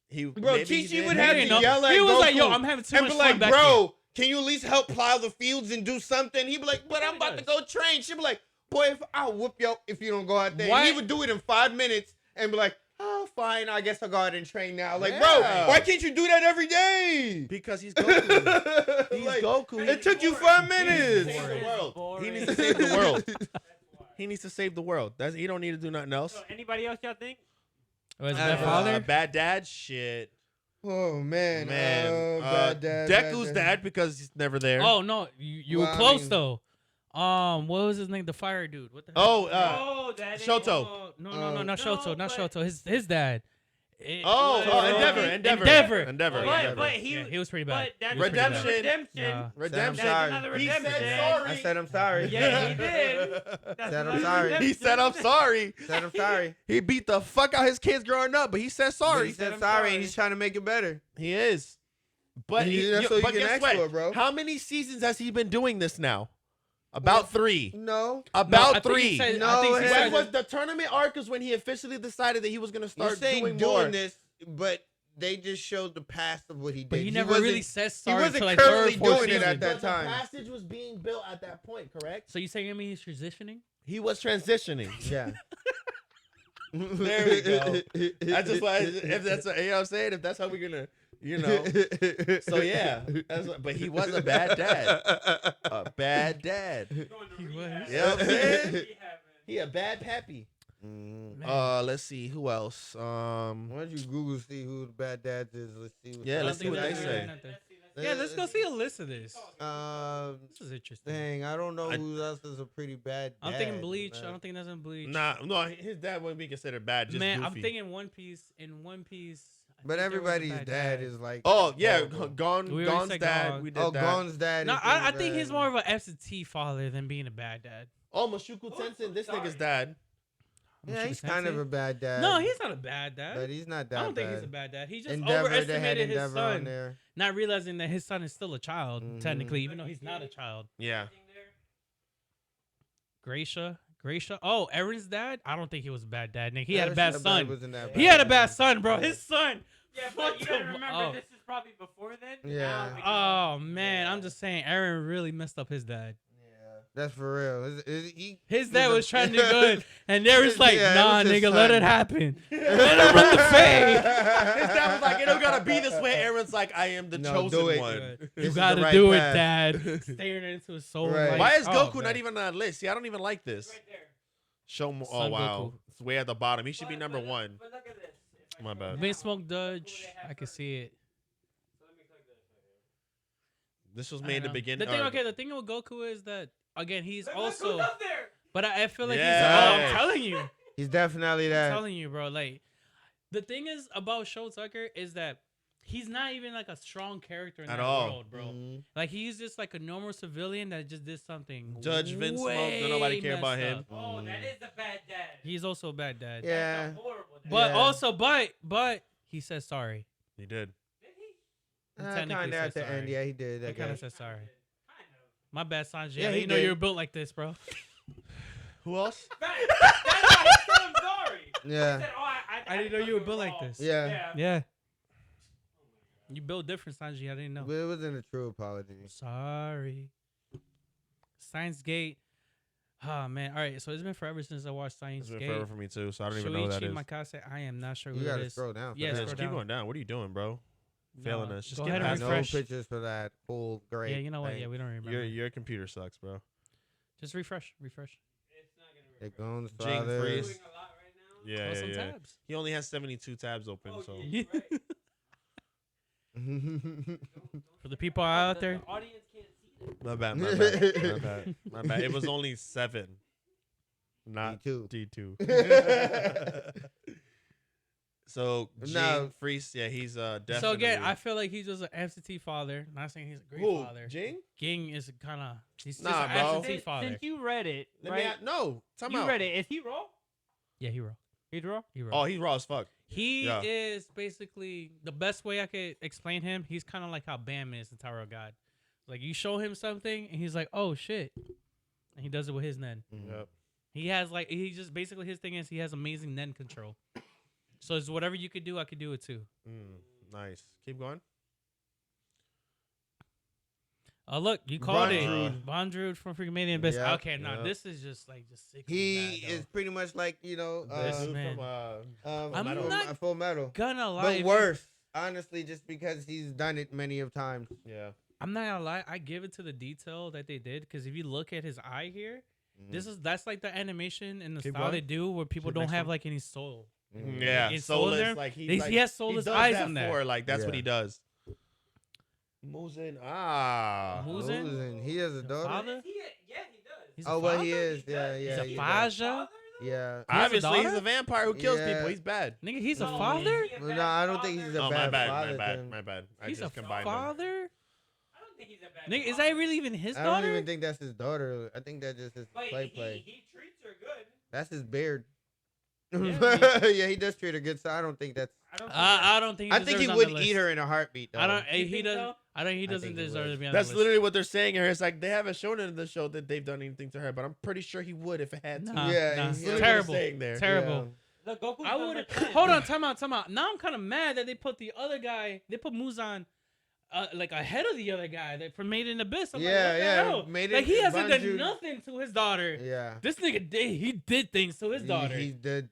He, Bro, maybe he Chi-Chi did. would He have didn't to know. yell at He was Goku like, yo, I'm having too and much be fun like, back bro, can you at least help plow the fields and do something? He'd be like, but I'm he about to does. go train. She'd be like, boy, I'll whoop you if you don't go out there. Why- He would do it in 5 minutes and be like, oh, fine, I guess I'll go out and train now. Like, Yeah. bro, why can't you do that every day? Because he's Goku. He's Like, Goku. It took you 5 He needs minutes. to save the world. Boring. He needs to save the world. He needs to save the world. That's he don't need to do nothing else. So anybody else y'all think? Was bad father? Bad dad, shit. Oh, man. Man, bad dad. Deku's bad dad because he's never there. Oh no, you Well, were I close mean- though. What was his name? The fire dude. What the hell? Oh, That ain't- Shoto. Oh, no, not no, Shoto, not but- Shoto. His dad. Endeavor. Endeavor. But he, Yeah, he was pretty bad. But that's He was pretty bad. Redemption. Yeah. Redemption. Sorry. That's another He said redemption. sorry. I said I'm sorry. Yeah, he did. That's Said I'm another sorry. He redemption. said I'm sorry. Said I'm sorry. He beat the fuck out his kids growing up, but he said But sorry. he said I'm sorry, sorry. and he's trying to make it better. He is. But That's all you but can guess ask what? for, bro. How many seasons has he been doing this now? About 3. No. About I think he 3. said- No, I think he it When said- was the tournament arc is when he officially decided that he was going to You're start saying doing more. this, but they just showed the past of what he did. But he never wasn't- really says he sorry wasn't until like currently third, fourth doing it season. at that But the time. passage was being built at that point, correct? So you saying he's transitioning? He was transitioning. Yeah. There we go. That's just why, if that's, you know what I'm saying? If that's how we're going to, you know. So yeah, but he was a bad dad. A bad dad. He was. You know what I'm saying? He a bad pappy. Mm. Let's see who else. Why don't you Google see who the bad dads is? Let's see. What Yeah, let's see what they say. Yeah, let's go see a list of this. This is interesting. Dang, I don't know I- who else is a pretty bad. I'm thinking dad, Bleach. man. I don't think that's in Bleach. Nah, no, his dad wouldn't be considered bad. Just Man, goofy. I'm thinking One Piece. In One Piece. I But think there was a everybody's bad dad is like. Oh yeah, horrible. Gone. We already Gone's said dad. Gon. We did Oh, that. Gon's dad. No, is I pretty think bad. he's more of an absentee father than being a bad dad. Oh, Mashuku Tensei, this nigga's dad. Yeah, he's kind of a bad dad. No, he's not a bad dad. But he's not that I don't think bad. he's a bad dad. He just Endeavor, they had overestimated his Endeavor on son, there. not realizing that his son is still a child, Mhm. technically, even though he's not a child. Yeah. Gracia. Oh, Aaron's dad? I don't think he was a bad dad. Nick. He Yeah, had a that bad shit son. wasn't that He had a bad. bad son, bro. His son. Yeah, but you gotta Fuck remember, him. this is probably before then. Yeah. Now we can- Oh man, I'm just saying, Aaron really messed up his dad. Yeah, that's for real. His dad a- was trying to do good, and Aaron's like, Yeah, it "Nah, was his nigga, let son. it happen. Let him run the fade. His dad was like, it don't gotta be this way. Aaron's like, I am the No, chosen do it. one. This You is the gotta right do path. it, Dad." Staring into his soul. Right. like, Why is oh, Goku man. not even on that list? See, I don't even like this. Right there. Show more. Oh Son wow, Goku. it's way at the bottom. He should be But- number but- 1. But look at this. If I My click bad. on Big that, Smoke who do they Dudge. have I can first? see it. So let me click this right here. This was I made in the don't know. beginning. The thing, or- okay, the thing with Goku is that again, he's Look, look also. who's up there. But I feel like Yes. he's. Oh, I'm telling you. He's definitely I'm that. telling you, bro. Like, the thing is about Show Tucker is that he's not even like a strong character in At that all. world, bro. Mhm. Like he's just like a normal civilian that just did something. Judge Vince Smoke, way don't nobody care about messed him. up. Oh, that is a bad dad. He's also a bad dad. Yeah. That's a horrible dad. But Yeah. also, but he says sorry. He did. Did he? He technically Kind of at says the end, sorry. yeah, he did. I He kind of guess. says sorry. Kind My bad, Sanjay. Yeah, I he didn't know did. you were built like this, bro. Who else? of. That's why he said I'm sorry. Yeah. He said, oh, I didn't know you were built like this. Yeah. Yeah. You built different, Sanjay. I didn't know. But it wasn't a true apology. Sorry. Science Gate. Oh man. All right. So it's been forever since I watched Science It's been Gate. forever for me too, so I don't even know who that is. Makase, I am not sure who You it gotta is. scroll down. For Yeah, that. Yeah, scroll just keep down. going down. What are you doing, bro? Failing No, us. Just go get ahead and past no it. refresh. pictures for that full grade. Yeah, you know what? thing. Yeah, we don't remember. Your computer sucks, bro. Just refresh. Refresh. It's not gonna They're refresh. going Jing father. Freeze. Doing a lot right now. Yeah, Close yeah, some yeah. tabs. He only has 72 tabs open, Oh, so yeah, you're right. For the people out there. The audience can't see that. my bad, my bad, my bad, my bad. It was only 7, not D2. D2. So Jing No. Freeze, yeah, he's definitely. So again, I feel like he's just an absentee father. Not saying he's a great Who? father. Jing? Ging is kind of he's just Nah, an bro. absentee Since, father. since you read it, Let me right? no. Time You out. read it. Is he raw? Yeah, he raw. He's raw. He raw. Oh, he's raw as fuck. He Yeah. is basically the best way I could explain him. He's kind of like how Bam is in Tower of God. Like you show him something and he's like, "Oh shit," and he does it with his Nen. Yep. He has like he just basically his thing is he has amazing Nen control. So it's whatever you could do, I could do it too. Nice. Keep going. Oh look, you called Bondrewd. it Bondrewd from freaking Made in Abyss. Yeah, Okay, now yeah. this is just like just sick. He is pretty much like This This man. from I'm Metal. not Full Metal, gonna lie. but if you- worse. Honestly, just because he's done it many of times. Yeah. I'm not gonna lie. I give it to the detail that they did because if you look at his eye here, that's like the animation and the Keep style going. they do where people Keep don't next have one. like any soul. Yeah. His soul in Soulless. there? Like He like, has soulless does eyes that in there. for, like that's what Yeah. he does. Muzin. Ah. Who's in? Losing. He has a The daughter. father? Yeah, he does. He's Oh, a well, father? he is. He Yeah, does. yeah. He's he a does. Faja? Yeah. He has a Obviously, he's daughter? a vampire who kills Yeah. people. He's bad. Nigga, he's a No, father. is he a Well, bad no, I don't think father? he's a Oh, bad my bad, father. my bad, then. my bad. I He's a just combined them. father. I don't think he's a bad Nigga, is father. that really even his I don't daughter? even think that's his daughter. I think that's just his But play. he treats her good. That's his beard. Yeah, Yeah, he does treat her good. So I don't think that's. I don't think I don't think. I think he deserves on would the list. eat her in a heartbeat. Though. I don't. You He think doesn't. so? I don't. He I doesn't think he deserve would. to be on That's the list. literally what they're saying here. It's like they haven't shown it in the show that they've done anything to her, but I'm pretty sure he would if it had to. Nah, Yeah, nah, he's it's literally terrible. saying there. Terrible. Look, Goku's I number would 10. hold on. Time out. Now I'm kind of mad that they put the other guy. They put Muzan. Like ahead of the other guy that from Made in Abyss. I'm Yeah, like, what the yeah, hell? Made Like in- he hasn't done Bondrewd- nothing to his daughter. Yeah. This nigga did. He did things to his daughter. He did.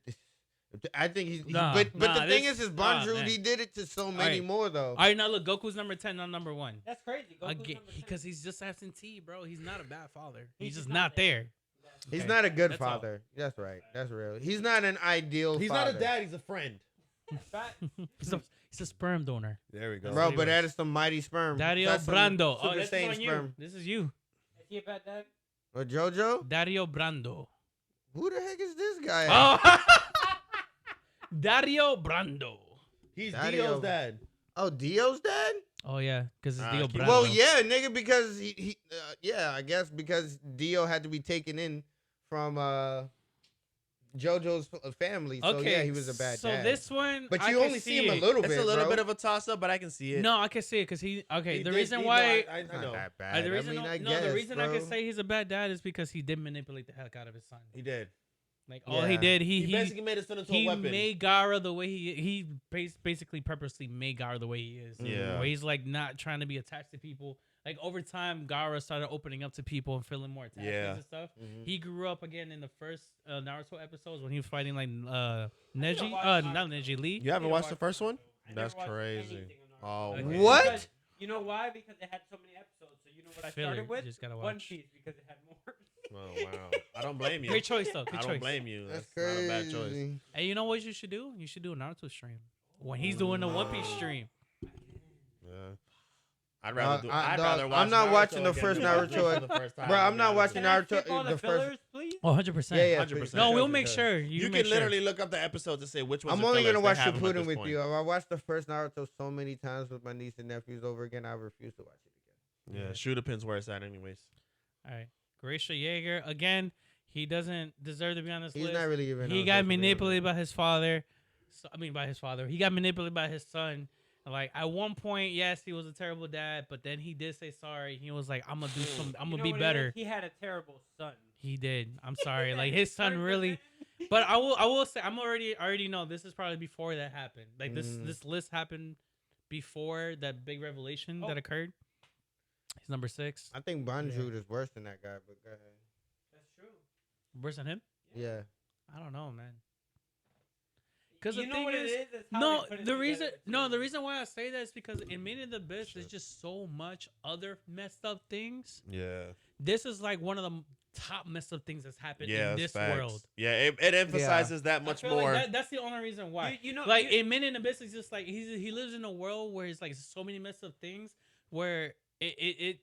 I think he's. Nah, but nah, the thing this- is nah, Bondrewd, man. he did it to so many Alright. more though. All right, now look, Goku's number 10, not number 1. That's crazy. Goku's number 10. Because he's just absentee, bro. He's not a bad father. He's He's just just not not there. He's Okay. not a good That's all. father. That's right. That's real. He's not an ideal. He's father. not a dad. He's a friend. Fat- He's a sperm donor. There we go. Bro, he but was. that is some mighty sperm. Dario That's some Brando. Oh, Super this is Saiyan on you. sperm. This is you. Is he a bad dad? Or JoJo? Dario Brando. Who the heck is this guy? Oh. Dario Brando. He's Dario. Dio's dad. Oh, Dio's dad? Oh, yeah, because it's Ah, Dio keep- Brando. Well, yeah, nigga, because he yeah, I guess because Dio had to be taken in from JoJo's family. So Okay, yeah, he was a bad so dad. this one, but I you can only see see him a it. little It's bit. a little bro. bit of a toss up, but I can see it. No, I can see it because he. Okay, He the did- reason he- why. no, I Not know. that bad. The reason, I mean, I no, guess, the reason I bro. can say he's a bad dad is because he did manipulate the heck out of his son. He did. Like all he Yeah. did, He he basically made his son into a he weapon. made Gara the way he basically purposely made Gara the way he is. Yeah. Where he's like not trying to be attached to people. Like over time, Gara started opening up to people and feeling more attachments Yeah. and stuff. Mhm. He grew up again in the first Naruto episodes when he was fighting like Neji, watch not Neji Lee. You haven't Yeah, watched the first one? I never That's watched crazy. anything on Oh, Okay. man. What? Because- you know why? Because it had so many episodes. So you know what I Filler, started with? you just gotta One watch. Piece because it had more. Oh, wow. I don't blame you. Great choice though. Good I choice. don't blame you. That's That's, not a bad choice. crazy. Hey, you know what you should do? You should do a Naruto stream when he's doing a One Piece stream. Yeah. I'd rather do. I- I'd dog, rather I'm watch not Naruto watching the again first than One Naruto Piece for the first time, Bro, I'm to be not honest watching with you. Can I Naruto. skip all The the first. fillers, please? Oh, 100%. Yeah, yeah, 100%. No, for we'll for make sure. You make can sure. literally look up the episodes and say which ones. I'm are only fillers. gonna watch They have 'em at Shippuden this with point. you. I watched the first Naruto so many times with my niece and nephews over again. I refuse to watch it again. Yeah, shoot depends where it's at, anyways. All right. Gracia Yeager, again, he doesn't deserve to be on this He's list. not really even. He on got social media. manipulated by his father. So, I mean, by his father. He got manipulated by his son. Like, at one point, yes, he was a terrible dad, but then he did say sorry. He was like, I'm going to do something. I'm going to be better. He had a terrible son. He did. I'm sorry. Like, his son really. But I will say, I already know this is probably before that happened. Like, this list happened before that big revelation that occurred. He's number 6. I think Banjud is worse than that guy, but go ahead. That's true. Worse than him? Yeah. I don't know, man. Because You the know thing what is, it is? It's how no, they put it the together. reason, It's no, the really- reason why I say that is because in Made in the Abyss, there's just so much other messed up things. Yeah. This is like one of the top messed up things that's happened Yeah, in that's this facts. world. Yeah, it emphasizes that I much feel like more. that's the only reason why. You know, Like in Men in the Abyss, it's just like he lives in a world where it's like so many messed up things where it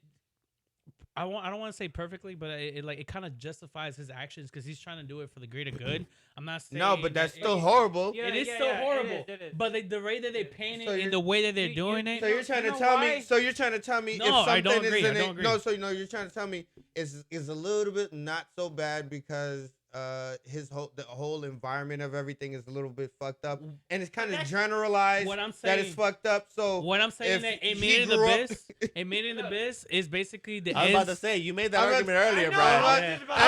I don't want to say perfectly, but it kind of justifies his actions because he's trying to do it for the greater good. I'm not saying No, but that's that still horrible. Yeah, it is yeah, still yeah, it horrible. is, it is. But the way that they paint So it you're- and the way that they're you- doing you- it. So you're trying You to know tell why? me. So you're trying to tell me No, if I something don't agree. is I in don't it. agree. No, so no, you're trying to tell me is a little bit not so bad because the whole environment of everything is a little bit fucked up and it's kind of that's- generalized What I'm that it's saying- fucked up. So What I'm saying if that it he made in the grew up- Abyss, it made in the Abyss is basically the I was about to ends- say you made that I'm argument about- earlier, I know, Brian. I was Yeah. just about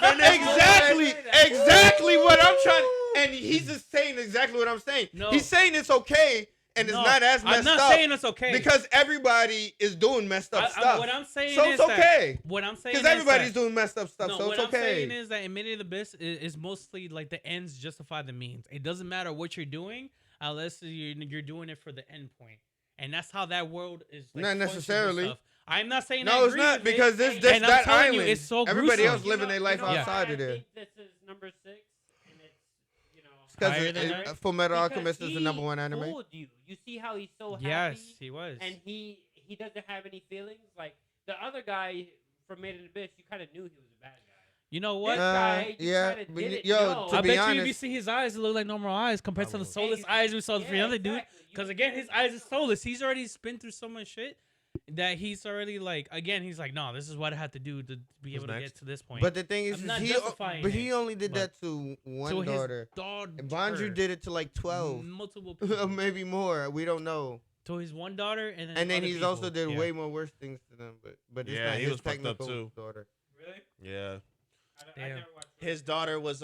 I to know say exactly, that. exactly what I'm trying. And he's just saying exactly what I'm saying. No. He's saying it's okay and it's No, not as messed I'm not up saying it's okay because everybody is doing messed up stuff. What I'm saying So is it's okay. that, what I'm saying Because is everybody's that, doing messed up stuff, no, so what it's I'm saying okay. is that in Many of the Abyss is mostly like the ends justify the means. It doesn't matter what you're doing unless you're doing it for the end point, and that's how that world is. Like, Not functions and necessarily. stuff. I'm not saying I No, it's agree not with it, because this and I'm that telling island. you, it's so Everybody gruesome. else living their life You know outside why of there. I think this is number 6, and it's Higher than Because that? Full Metal because Alchemist is the he number one anime. fooled you. You see how he's so happy. Yes, he was. And he doesn't have any feelings. Like the other guy from Made in the Abyss, you kind of knew he was a bad guy. You know what? This guy, you yeah, kinda but didn't yo, know. to I be bet you if you honest- see his eyes, they look like normal eyes compared to the Probably. soulless eyes we saw for the other dude. exactly. Because again, his eyes is soulless. He's already been through so much shit that he's already like. Again, he's like, no, this is what I had to do to be Who's able to next? get to this point. But the thing is, I'm not he justifying but he it, only did but- that to one to his daughter. daughter, And Banju did it to like 12, multiple people. maybe more. We don't know. To his one daughter, and then And then other he's people. also did Yeah. way more worse things to them. But it's Yeah, not he his was fucked up, technical too. daughter. Really? Yeah. I Damn. never watched His daughter was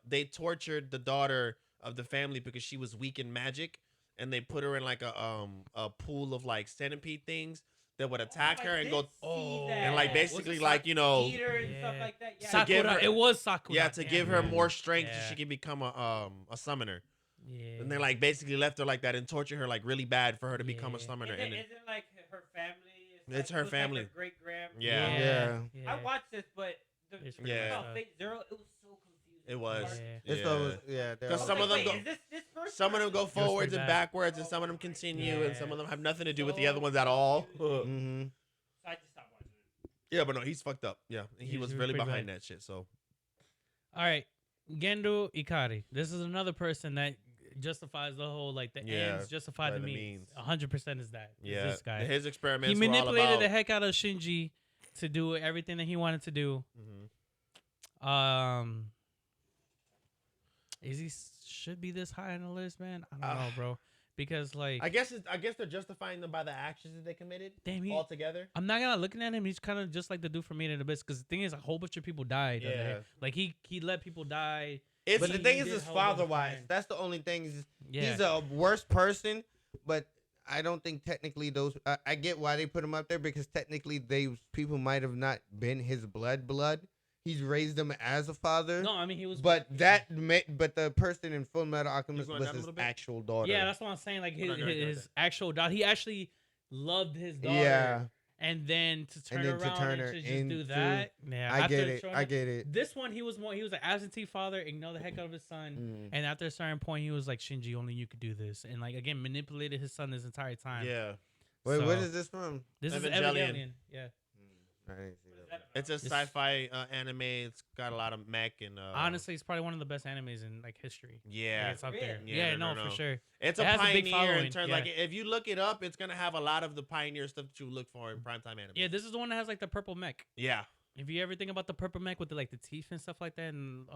they tortured the daughter of the family because she was weak in magic, and they put her in like a pool of like centipede things that would attack her and go and like basically like Eater and stuff Yeah. like that. Yeah. To give Sakura. her- It was Sakura. yeah to give her Yeah. more strength so Yeah. she could become a summoner. Yeah. And they like basically left her like that and tortured her like really bad for her to become a Yeah. summoner. Isn't, And isn't like her family? It's her family. Great grand. Yeah. Yeah. I watched this, but It's the Yeah. about Fate Zero, it was so confusing. It was. Yeah. It's always, yeah. they're 'Cause all some of them Wait, go- is this person? some of them go pretty forwards and bad. backwards, and some of them continue, and some Yeah. of them have nothing to do with the other ones at all. Mm-hmm. So I just stopped watching it. Yeah, but no, he's fucked up. Yeah, and he He's was really pretty behind bad. that shit. So All right, Gendo Ikari. This is another person that justifies the whole like the Yeah, ends justify by the the means. means. 100% is that. Is yeah, this guy. his He experiments manipulated were all the about. heck out of Shinji to do everything that he wanted to do. Mhm. Is he should be this high on the list, man? I don't know, bro. Because like, I guess they're justifying them by the actions that they committed damn, he, altogether. I'm not gonna looking at him. He's kind of just like the dude from Made in the Abyss. Because the thing is, a whole bunch of people died. under Yeah. it. Like he let people die. It's But the He thing is, did his hell of a father wise, crime. that's the only thing. Is Yeah. He's a worse person, but I don't think technically those. I get why they put him up there because technically those people might have not been his blood. He's raised them as a father. No, I mean he was. But but the person in Full Metal Alchemist going was down a his little bit? actual daughter. Yeah, that's what I'm saying. Like Hold on, go ahead, go his ahead. actual daughter. He actually loved his daughter. Yeah, And then to turn then to around turn her and to just do into- that. Yeah, I after get it. showing I that- get it. This one, he was an absentee father, ignored the heck out of his son. Mm. And after a certain point, he was like, Shinji, only you could do this. And like, again, manipulated his son this entire time. Yeah, Wait, So, what is this from? This is Evangelion. Evangelion. Yeah. I didn't see that. It's a sci-fi anime. It's got a lot of mech and. Honestly, it's probably one of the best animes in like history. Yeah, Like, it's up there. Yeah, Yeah, no, no, for sure. It's It a has a big pioneer in following, terms yeah. like if you look it up, it's gonna have a lot of the pioneer stuff that you look for in primetime anime. Yeah, this is the one that has like the purple mech. Yeah. If you ever think about the purple mech with the like the teeth and stuff like that, and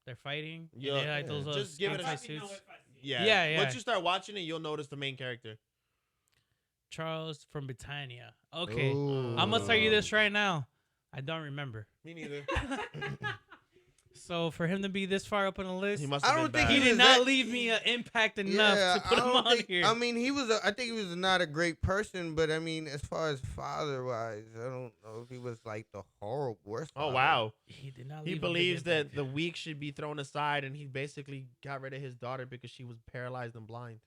they're fighting, Yeah, and they like those just give it a- suits. Yeah. Yeah. Once you start watching it, you'll notice the main character. Charles from Britannia. Okay, Ooh. I'm gonna tell you this right now. I don't remember. Me neither. So for him to be this far up on the list, He must I have don't been think bad. he was did not that- leave me an impact enough to put I him don't on think, here. I mean, I think he was not a great person, but I mean, as far as father wise, I don't know if he was like the horrible worst. Oh father. wow. He did not. He leave a big believes that impact. the weak should be thrown aside, and he basically got rid of his daughter because she was paralyzed and blind.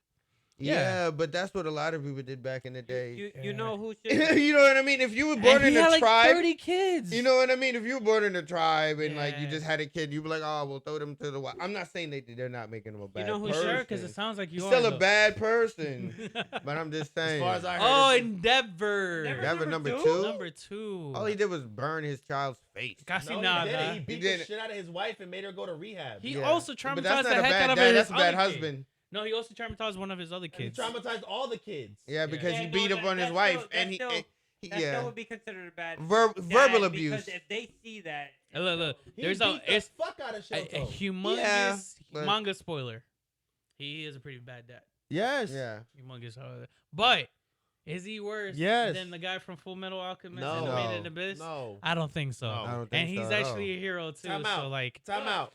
Yeah, but that's what a lot of people did back in the day. You know who should You know what I mean? If you were And born in he a had like tribe, 30 kids. you know what I mean? If you were born in a tribe and like you Yeah. just had a kid, you'd be like, oh, we'll throw them to the wild. I'm not saying they're not making them a bad know who person. sure, because it sounds like you He's are still a though. bad person. But I'm just saying. As far as I heard, Oh, it's- Endeavor. Endeavor number two? two? Number 2. All he did was burn his child's face. Casi no, nada. he did it. He beat did the it. shit out of his wife and made her go to rehab. He Yeah. also But traumatized that's the not a heck bad out of dad. his That's a bad other kid. husband. No, he also traumatized one of his other And he kids. traumatized all the kids. Yeah, because Yeah, he no, beat up that- on his that's wife, still- and he, that's and he that yeah, still would be considered a bad verbal dad, abuse. Because if they see that, Look, He there's beat a the it's fuck out of a Shoto. humongous Yeah, but- manga spoiler. He is a pretty bad dad. Yes. Yeah, Humongous, but is he worse Yes. than the guy from Full Metal Alchemist No. and the Made in No. Abyss? No. I don't think so. No. I don't think And he's so at actually all. a hero too. Time So out. like, Time out.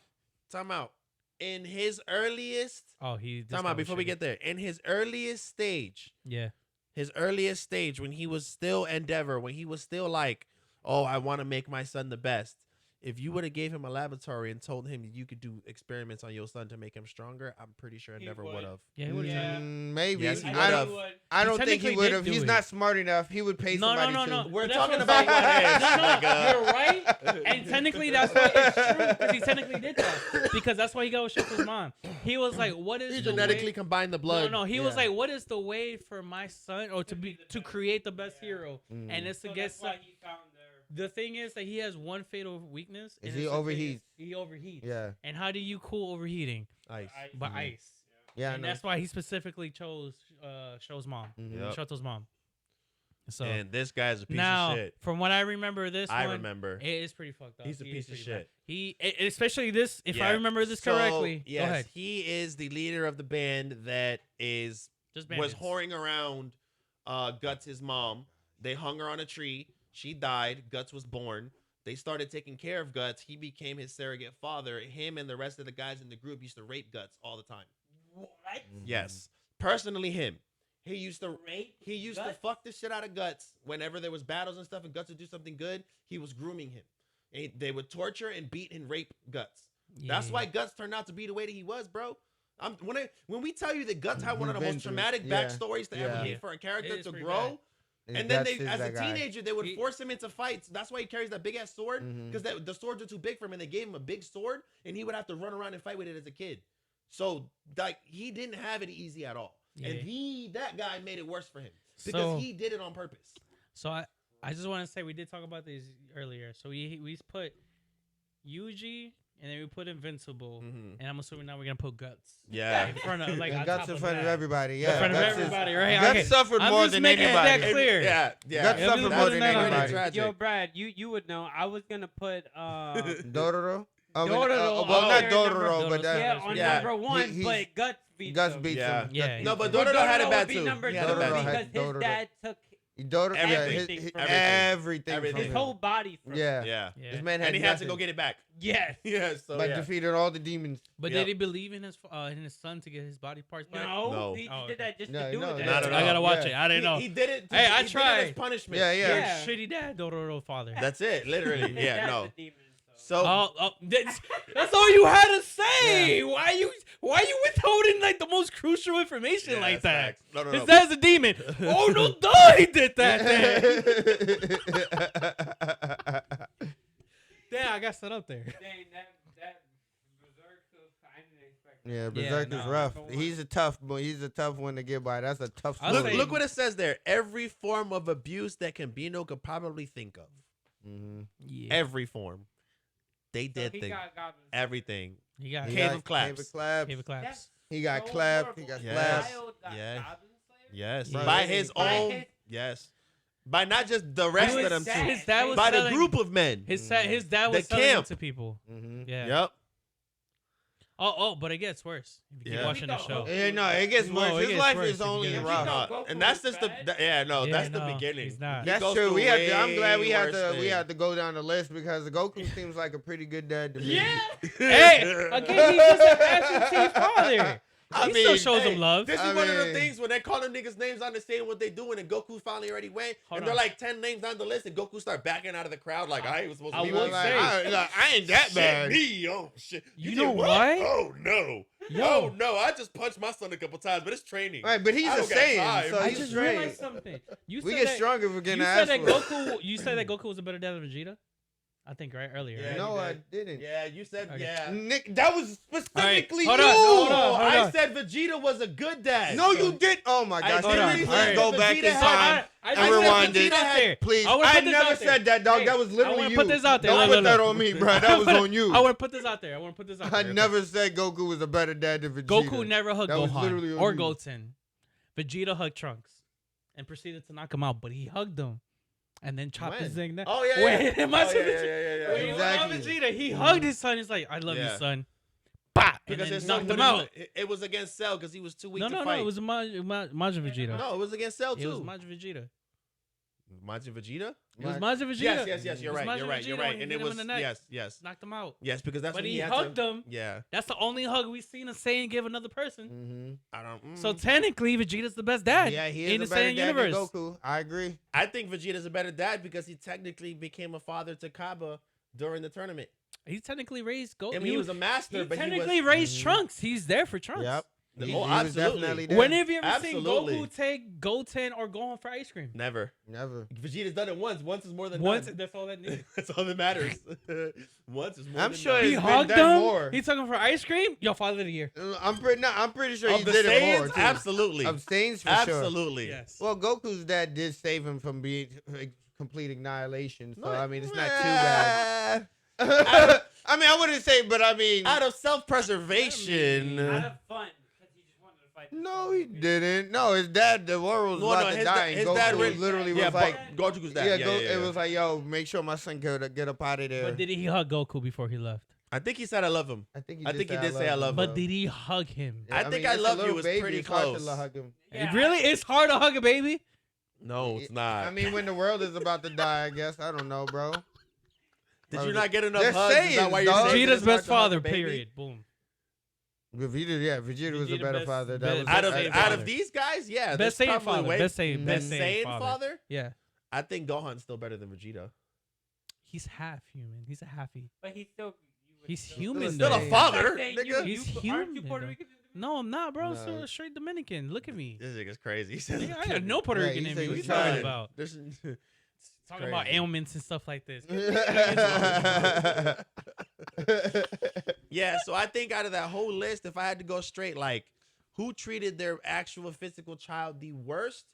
Time out. In his earliest. oh, he. this Time guy out was before we shitty. get there. In his earliest stage, Yeah. when he was still Endeavor, when he was still like, oh, I want to make my son the best. If you would have gave him a laboratory and told him you could do experiments on your son to make him stronger, I'm pretty sure He Endeavor would. would have. Yeah, he would've tried. Maybe. Yes, he I would've. don't, I don't think he technically would did have. do He's it. not smart enough. He would pay No, somebody no. to. We're That's talking what about I'm what saying. if. You're right. And technically, that's why it's true because he technically did that because that's why he got with Shoto's mom. He was like, "What is He the genetically way?" combined the blood. No, he was Yeah. like, "What is the way for my son or to create the best hero?" And it's to so get that's why some. he found their. The thing is that he has one fatal weakness. Is and he it's the overheats? biggest- He overheats. Yeah, And how do you cool overheating? Ice. By ice. yeah, I And know. that's why he specifically chose Sho's mom, Mhm. Yep. Shoto's mom. So And this guy's a piece now, of shit. from what I remember, this I one, remember. it is pretty fucked up. He's a He piece is of pretty bad. shit. He, especially this, if I Yeah. remember this So, correctly. Yes, Go ahead. he is the leader of the band that is Just was bandits. whoring around Guts' mom. They hung her on a tree. She died. Guts was born. They started taking care of Guts. He became his surrogate father. Him and the rest of the guys in the group used to rape Guts all the time. What? Yes. Personally, him. He used to Rape he used to Guts? fuck the shit out of Guts whenever there was battles and stuff and Guts would do something good. He was grooming him. And they would torture and beat and rape Guts. That's Yeah. why Guts turned out to be the way that he was, bro. When we tell you that Guts had one of the We've been most through- traumatic yeah. backstories to ever Yeah. be for a It character is to pretty grow. His And then guts they, is as a that guy. teenager, they would He- force him into fights. That's why he carries that big ass sword Mhm. because the swords are too big for him, and they gave him a big sword, and he would have to run around and fight with it as a kid. So like he didn't have it easy at all, Yeah. and that guy made it worse for him because So- he did it on purpose. So I just want to say we did talk about this earlier. So we put Yuji and then we put Invincible, and I'm assuming now we're gonna put Guts. Yeah. In front of And on Guts top in of front of that. everybody. Yeah, In front of Guts is- everybody, right? Guts Okay. suffered I'm more just than making anybody. that clear. Yeah, Guts Yeah, we suffered just more putting than that out there. anybody. Tragic. Yo, Brad, you would know. I was gonna put Dororo. Dororo Well, not on Dororo, number- but that. yeah on Yeah. number one, He's- but Guts beats Guts him. beats Yeah. him. Yeah. Guts No, beats but him. Dororo had it would bad be too. number He two had it Dororo bad. had- because his Dororo. dad took Dororo, yeah, Everything. his, Everything. everything Everything. from his him. whole body. From Yeah. Yeah. Yeah. This man had And he had to nothing, go get it back. Yes. Yeah, so but yeah. defeated all the demons. But Yeah. did he believe in his son to get his body parts back? No, No. he Oh, did that just No, to do no, it. not at I all. gotta watch Yeah. it. I didn't know. He did it. Hey, I he tried. Did it as punishment. Yeah, yeah. Yeah. Shitty dad, Dororo father. That's it. Literally. His Yeah. dad's No. a demon, So That's all you had to say. Why you withholding like the most crucial information Yeah, like that's that? facts. No. His dad's a demon. Oh no, duh, he did that. Then. Damn, I got set up there. Dang, that Berserk was I didn't expect that. Yeah, Yeah, Berserk no. is rough. He's a tough boy. He's a tough one to get by. That's a tough I'll story. say- look what it says there. Every form of abuse that Cambino could probably think of. Yeah. Every form. They So did he things. got Goblin. Everything. He got He Cave got of Claps. Cave of Claps. Cave of Claps. That's He got so clapped. He horrible. got Yes. clapped. Child got Yeah. Goblin slayer? Yes. Bro, by they his didn't By own. his- Yes. By not just the rest was of them sad. too. His dad was By the selling- group of men. His dad was The selling camp. it to people. Mm-hmm. Yeah. Yep. Oh, but it gets worse if you keep Yeah. watching the show. Yeah, no, it gets No, worse. it His gets life worse is if you only get it. rough. No, Goku And that's was just the bad. that's the no, beginning. he's not. He That's goes true. through We had to, I'm glad we way had worse to we things. had to go down the list because Goku seems like a pretty good dad to me. Yeah. Hey, again, he's just an absentee father. I He still mean, shows Hey, him love. This is I one of the mean- things when they calling niggas names, understand what they doing, and Goku finally already went, Hold and they're on. like 10 names on the list, and Goku start backing out of the crowd like I ain't supposed to I be would like Like, say- I ain't that shit, bad. me, oh shit. You did know what? what? Oh no. Yo. Oh no, I just punched my son a couple times, but it's training. Right, but he's I a don't got Saiyan, time. so I he's just straight. realized something. You We said get that, stronger for getting you ass said that whooped. Goku. You said that Goku was a better dad than Vegeta. I think right earlier. Yeah, right? No, you I did. didn't. Yeah, you said Okay. yeah. Nick, that was specifically hold you. on, hold No, on. I said Vegeta was a good dad. No, you did. Oh my I gosh! hold on. Please All right. go back Vegeta in had- time. I and said rewind Vegeta it. out there. Please, I wanna I put this never out there. said that, dog. Hey, That was I literally wanna you. put this out there. Don't Look, put look, that look. on me, bro. That was on you. I want to put this out there. I want to put this out there. I real never said Goku was a better dad than Vegeta. quick. Goku never hugged That was literally Gohan on or you. Goten. Vegeta hugged Trunks and proceeded to knock him out, but he hugged him and then chopped his thing down. Oh yeah. Wait, yeah. am I Oh, supposed yeah, to- yeah. When he went on Exactly. Vegeta, he hugged his son. He's like, "I love you, Yeah. son." Bah! And Because then his son knocked him wouldn't- out. It was against Cell because he was too weak No, to no, fight. no. It was Majin Vegeta. No, it was against Cell It too. was Majin Vegeta. Majin Vegeta? It was Maj- Majin Vegeta. Yes, you're It was right. Majin You're right. You're Vegeta right. when And he it hit him was in the neck. yes. Knocked him out. Yes, because that's But when he had hugged to, him. Yeah. That's the only hug we've seen a Saiyan give another person. Mm-hmm. I don't So technically, Vegeta's the best dad Yeah, he in is the a better Saiyan dad than universe. Goku. I agree. I think Vegeta's a better dad because he technically became a father to Kaba during the tournament. He technically raised Goku. I mean, he was a master, he but technically he was raised Trunks. He's there for Trunks. Yep. Oh, He was absolutely. definitely there. When have you ever Absolutely. seen Goku take Goten or Gohan for ice cream? Never. Never. Vegeta's done it once. Once is more than Once, none. that's all that needs. That's all that matters. Once is more I'm than sure none. He it's been hugged done him. more. He took him for ice cream. Yo, Father of the Year. I'm pretty sure Of he the did it more Saiyans? too. Absolutely. Of Saiyans for sure. Absolutely. Yes. Well, Goku's dad did save him from being complete annihilation, so No, I mean it's not too bad. I mean, I wouldn't say, but I mean, Out of self-preservation. Out of fun, because he just wanted to fight. no, he didn't. No, his dad, the world was No, about no, to his die, da- and his Goku dad was really- literally yeah, was like, Goku's dad. yeah, Yeah, it was like, yo, make sure my son get up out of there. But did he hug Goku before he left? I think he said I love him. I think I think he did say I love him. But did he hug him? I think I it's a love you little was baby, pretty it's hard to close. hug him. It really is hard to hug a baby. No, it's not. I mean, when the world is about to die, I guess I don't know, bro. Did you not get enough They're hugs? Is that Saiyans, why you're dog. saying Vegeta's it's hard best to hug a father. baby? Period. Boom. Vegeta was a Vegeta better best- father. best- That was Out of Best Saiyan out father. of these guys, yeah, Best there's Saiyan probably father. way- Best Saiyan. best Best Saiyan Saiyan father. Yeah. I think Gohan's still better than Vegeta. He's half human. He's a halfie. But he's still. He's Still human. Still though. a father, Saying nigga. He's aren't you human, Puerto though. Rican? No, I'm not, bro. No. So straight Dominican. Look at me. This nigga's crazy. He said, Nigga, I got no Puerto Yeah, Rican he in said me. What you he's talking trying. about? There's- Talking about crazy. ailments and stuff like this. Yeah, so I think out of that whole list, if I had to go straight, like, who treated their actual physical child the worst?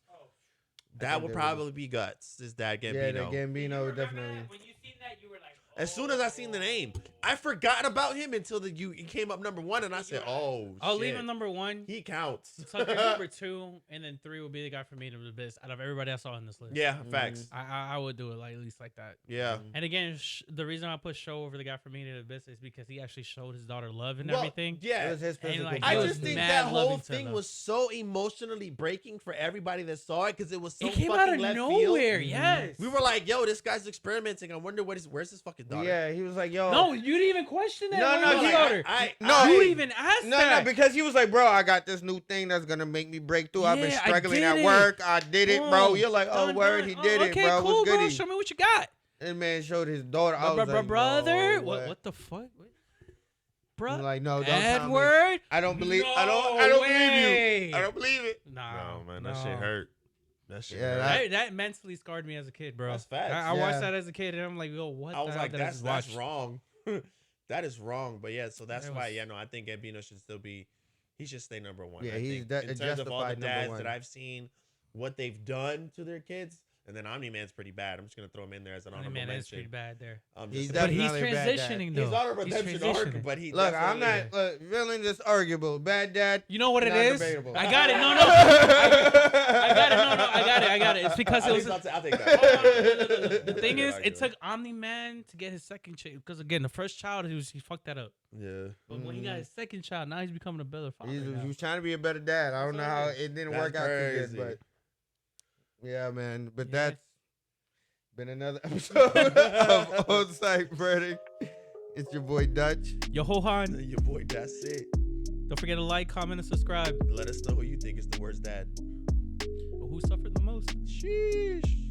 That think would they probably be Guts. His dad yeah, Gambino. the Gambino Remember definitely. that? When you seen that, you were like, As soon as I seen the name, I forgot about him until he came up number one, and I said, "Oh, I'll shit. leave him number one. He counts." Tucker number two, and then three will be the guy for me to the best out of everybody I saw on this list. Yeah, facts. I would do it like at least like that. Yeah. And again, the reason I put Show over the guy for me to the best is because he actually showed his daughter love and Well, everything. It Yeah. was his physical. like, I he father, was just too. think mad that whole loving to thing them. was so emotionally breaking for everybody that saw it because it was so It came fucking out of left nowhere. field. Yes. We were like, "Yo, this guy's experimenting. I wonder where's his fucking daughter." Yeah, he was like, yo. No, you didn't even question that. No, when no, you he- got her. No, you he- even asked No, that. no, because he was like, bro, I got this new thing that's gonna make me break through. I've been Yeah, I struggling did at it. work. I did it, bro. Boom. You're like, oh, Done, word, done. he Oh, did it, okay, bro. cool, What's bro. goody? Show me what you got. And man showed his daughter. I was like, Brother, no what? way. What the fuck? I'm Bruh, like, no, don't tell me. Edward. I don't believe. No I don't believe way. you. I don't believe it. Nah, No, man, that shit hurt. That shit Yeah, hurt. That mentally scarred me as a kid, bro. That's facts. I Yeah. watched that as a kid, and I'm like, yo, what I the was hell like, did I that's just watch? wrong. That is wrong. But yeah, so that's That why, was- yeah, no, I think Gambino should still be. He should stay number one. Yeah, I he's think. In terms of all the justified number dads one. that I've seen, what they've done to their kids, And then Omni Man's pretty bad. I'm just gonna throw him in there as an Omni honorable Man mention. is pretty bad there. He's Just But he's definitely a bad dad. transitioning though. he's on a He's redemption arc, transitioning. but he Look, I'm definitely- not feeling this arguable. Bad dad. You know what it Not is? debatable. I got it. No, I got it. No, I got it. It's because it was. I'll take Hold that. on, no. The thing Good is, it argument. took Omni Man to get his second child. Because again, the first child, he fucked that up. Yeah. But when he got his second child, now he's becoming a better father. He now. was trying to be a better dad. I don't know how it didn't That's work out too crazy. good, but yeah, man. But Yeah. that's been another episode of On Site Verdict. It's your boy Dutch. Yo, Hohan, Your boy, that's it. don't forget to like, comment, and subscribe. Let us know who you think is the worst dad. Who suffered the most? Sheesh.